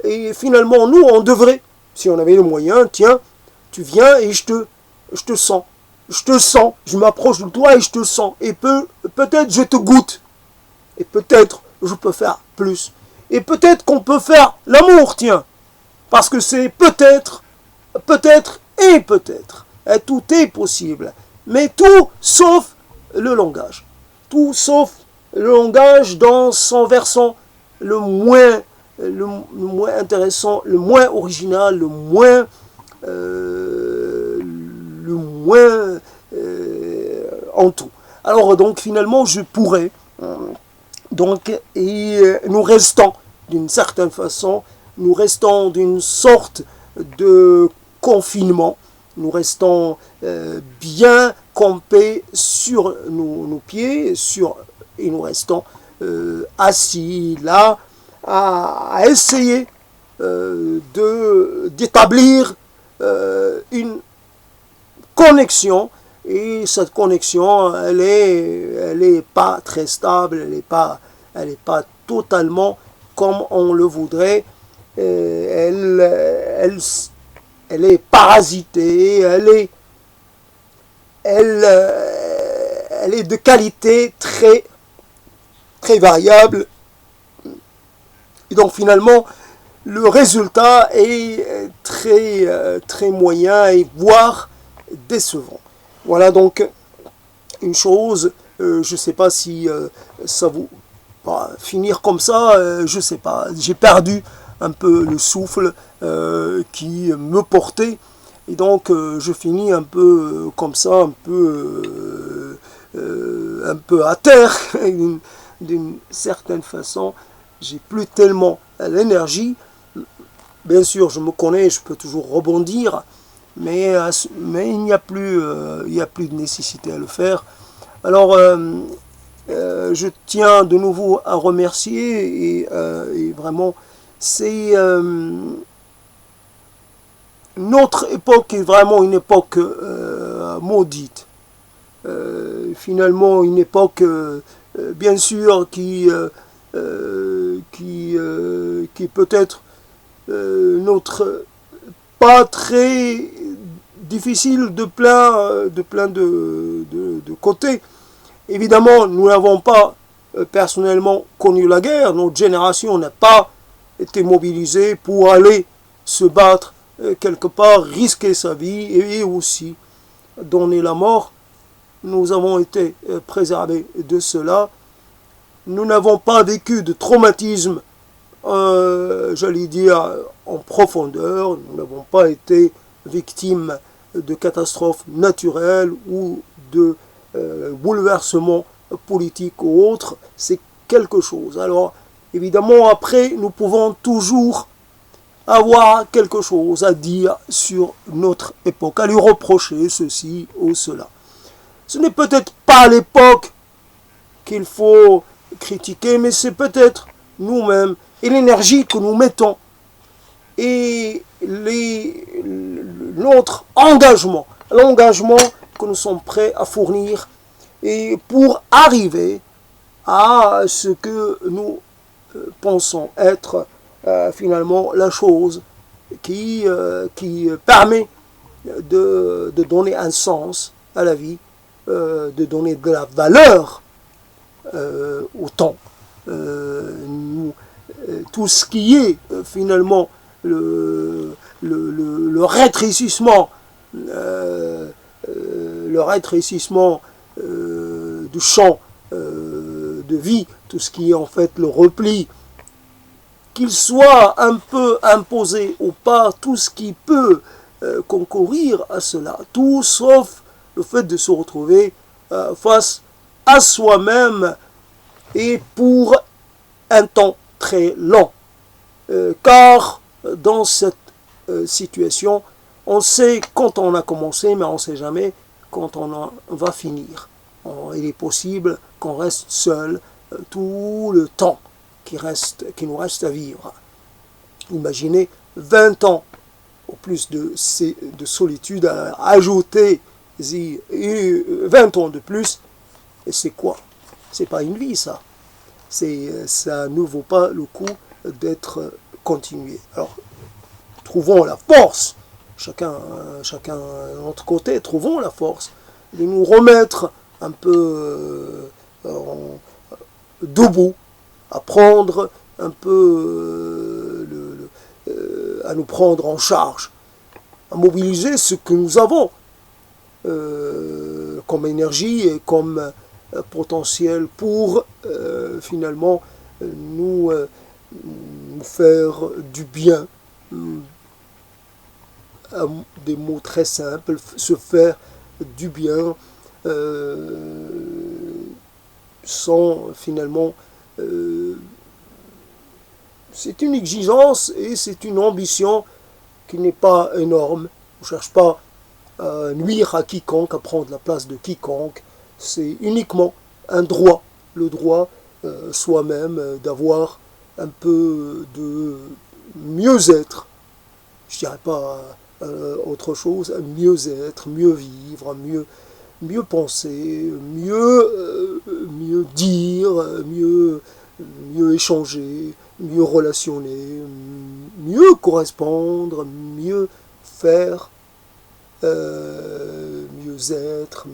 Et finalement, nous, on devrait, si on avait le moyen, tiens, tu viens et je te sens. Je te sens, je m'approche de toi et je te sens. Et peut-être je te goûte. Et peut-être je peux faire plus. Et peut-être qu'on peut faire l'amour, tiens. Parce que c'est peut-être et peut-être. Et tout est possible. Mais tout sauf le langage. Tout sauf le langage dans son versant le moins intéressant, le moins original, le moins en tout. Alors donc finalement je pourrais nous restons d'une certaine façon, nous restons d'une sorte de confinement, nous restons bien campés sur nos pieds, et nous restons assis là à essayer d'établir une connexion. Et cette connexion, elle est pas très stable, elle est pas totalement comme on le voudrait. Elle est parasitée, elle est de qualité très très variable. Et donc finalement, le résultat est très moyen et voire décevant. Voilà donc une chose, je ne sais pas si ça vous va finir comme ça, je ne sais pas, j'ai perdu un peu le souffle qui me portait, et donc je finis un peu comme ça, un peu à terre, d'une certaine façon. J'ai plus tellement l'énergie. Bien sûr, je me connais, je peux toujours rebondir, mais il n'y a plus de nécessité à le faire. Alors, je tiens de nouveau à remercier, et vraiment, c'est notre époque est vraiment une époque maudite. Finalement, une époque, bien sûr, qui peut-être notre pas très difficile de plein de côtés. Évidemment, nous n'avons pas personnellement connu la guerre. Notre génération n'a pas été mobilisée pour aller se battre quelque part, risquer sa vie et aussi donner la mort. Nous avons été préservés de cela. Nous n'avons pas vécu de traumatisme, j'allais dire, en profondeur. Nous n'avons pas été victimes de catastrophes naturelles ou de bouleversements politiques ou autres. C'est quelque chose. Alors, évidemment, après, nous pouvons toujours avoir quelque chose à dire sur notre époque, à lui reprocher ceci ou cela. Ce n'est peut-être pas l'époque qu'il faut critiquer, mais c'est peut-être nous-mêmes et l'énergie que nous mettons et notre engagement, l'engagement que nous sommes prêts à fournir et pour arriver à ce que nous pensons être finalement la chose qui permet de donner un sens à la vie, de donner de la valeur au temps. Tout ce qui est finalement le rétrécissement, du champ de vie, tout ce qui est en fait le repli, qu'il soit un peu imposé ou pas, tout ce qui peut concourir à cela, tout sauf le fait de se retrouver face à soi-même et pour un temps très long. Car dans cette situation, on sait quand on a commencé, mais on ne sait jamais quand on va finir. Il est possible qu'on reste seul tout le temps qui nous reste à vivre. Imaginez 20 ans au plus de solitude à ajouter 20 ans de plus. Et c'est quoi? C'est pas une vie, ça. Ça ne vaut pas le coup d'être continué. Alors, trouvons la force, chacun de notre côté, trouvons la force de nous remettre un peu debout, à prendre un peu, à nous prendre en charge, à mobiliser ce que nous avons comme énergie et comme potentiel pour finalement nous faire du bien. Des mots très simples, se faire du bien sans finalement... c'est une exigence et c'est une ambition qui n'est pas énorme. On ne cherche pas à nuire à quiconque, à prendre la place de quiconque. C'est uniquement un droit, le droit soi-même d'avoir un peu de mieux-être. Je dirais pas autre chose, mieux-être, mieux vivre, mieux penser, mieux dire, mieux échanger, mieux relationner, mieux correspondre, mieux faire, mieux être,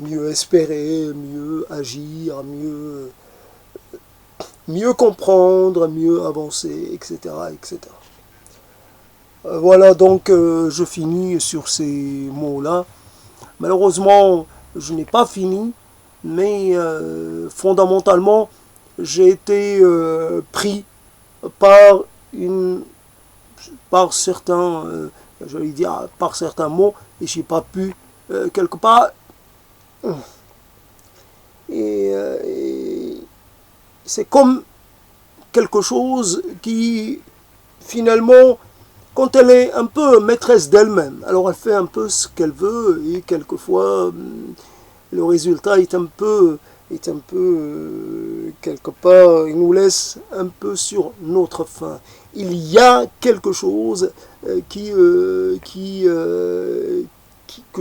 mieux espérer, mieux agir, mieux comprendre, mieux avancer, etc. etc. Voilà, donc je finis sur ces mots-là. Malheureusement, je n'ai pas fini, mais fondamentalement, j'ai été pris par par certains, j'allais dire, par certains mots, et j'ai pas pu quelque part. Et c'est comme quelque chose qui finalement, quand elle est un peu maîtresse d'elle-même, alors elle fait un peu ce qu'elle veut et quelquefois le résultat est un peu quelque part, il nous laisse un peu sur notre faim. Il y a quelque chose que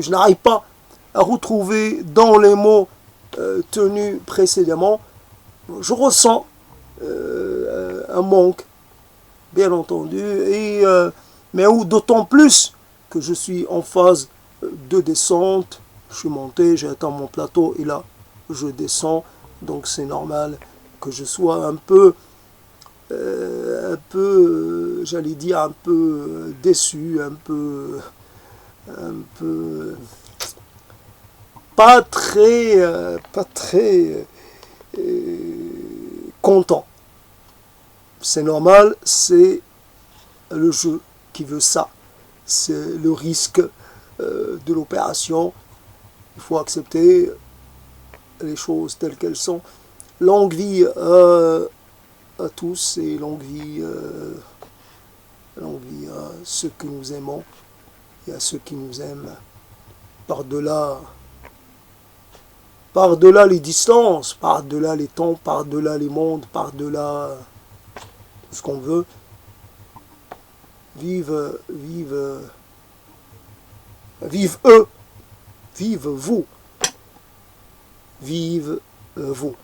je n'arrive pas à retrouver dans les mots tenus précédemment. Je ressens un manque, bien entendu, mais d'autant plus que je suis en phase de descente. Je suis monté, j'ai atteint mon plateau et là, je descends. Donc c'est normal que je sois un peu, j'allais dire, un peu déçu, un peu, pas très content. C'est normal, c'est le jeu qui veut ça. C'est le risque de l'opération. Il faut accepter les choses telles qu'elles sont. Longue vie à tous et longue vie à ceux que nous aimons et à ceux qui nous aiment. Par-delà les distances, par-delà les temps, par-delà les mondes, par-delà tout ce qu'on veut. Vive eux, vive vous, vive vous.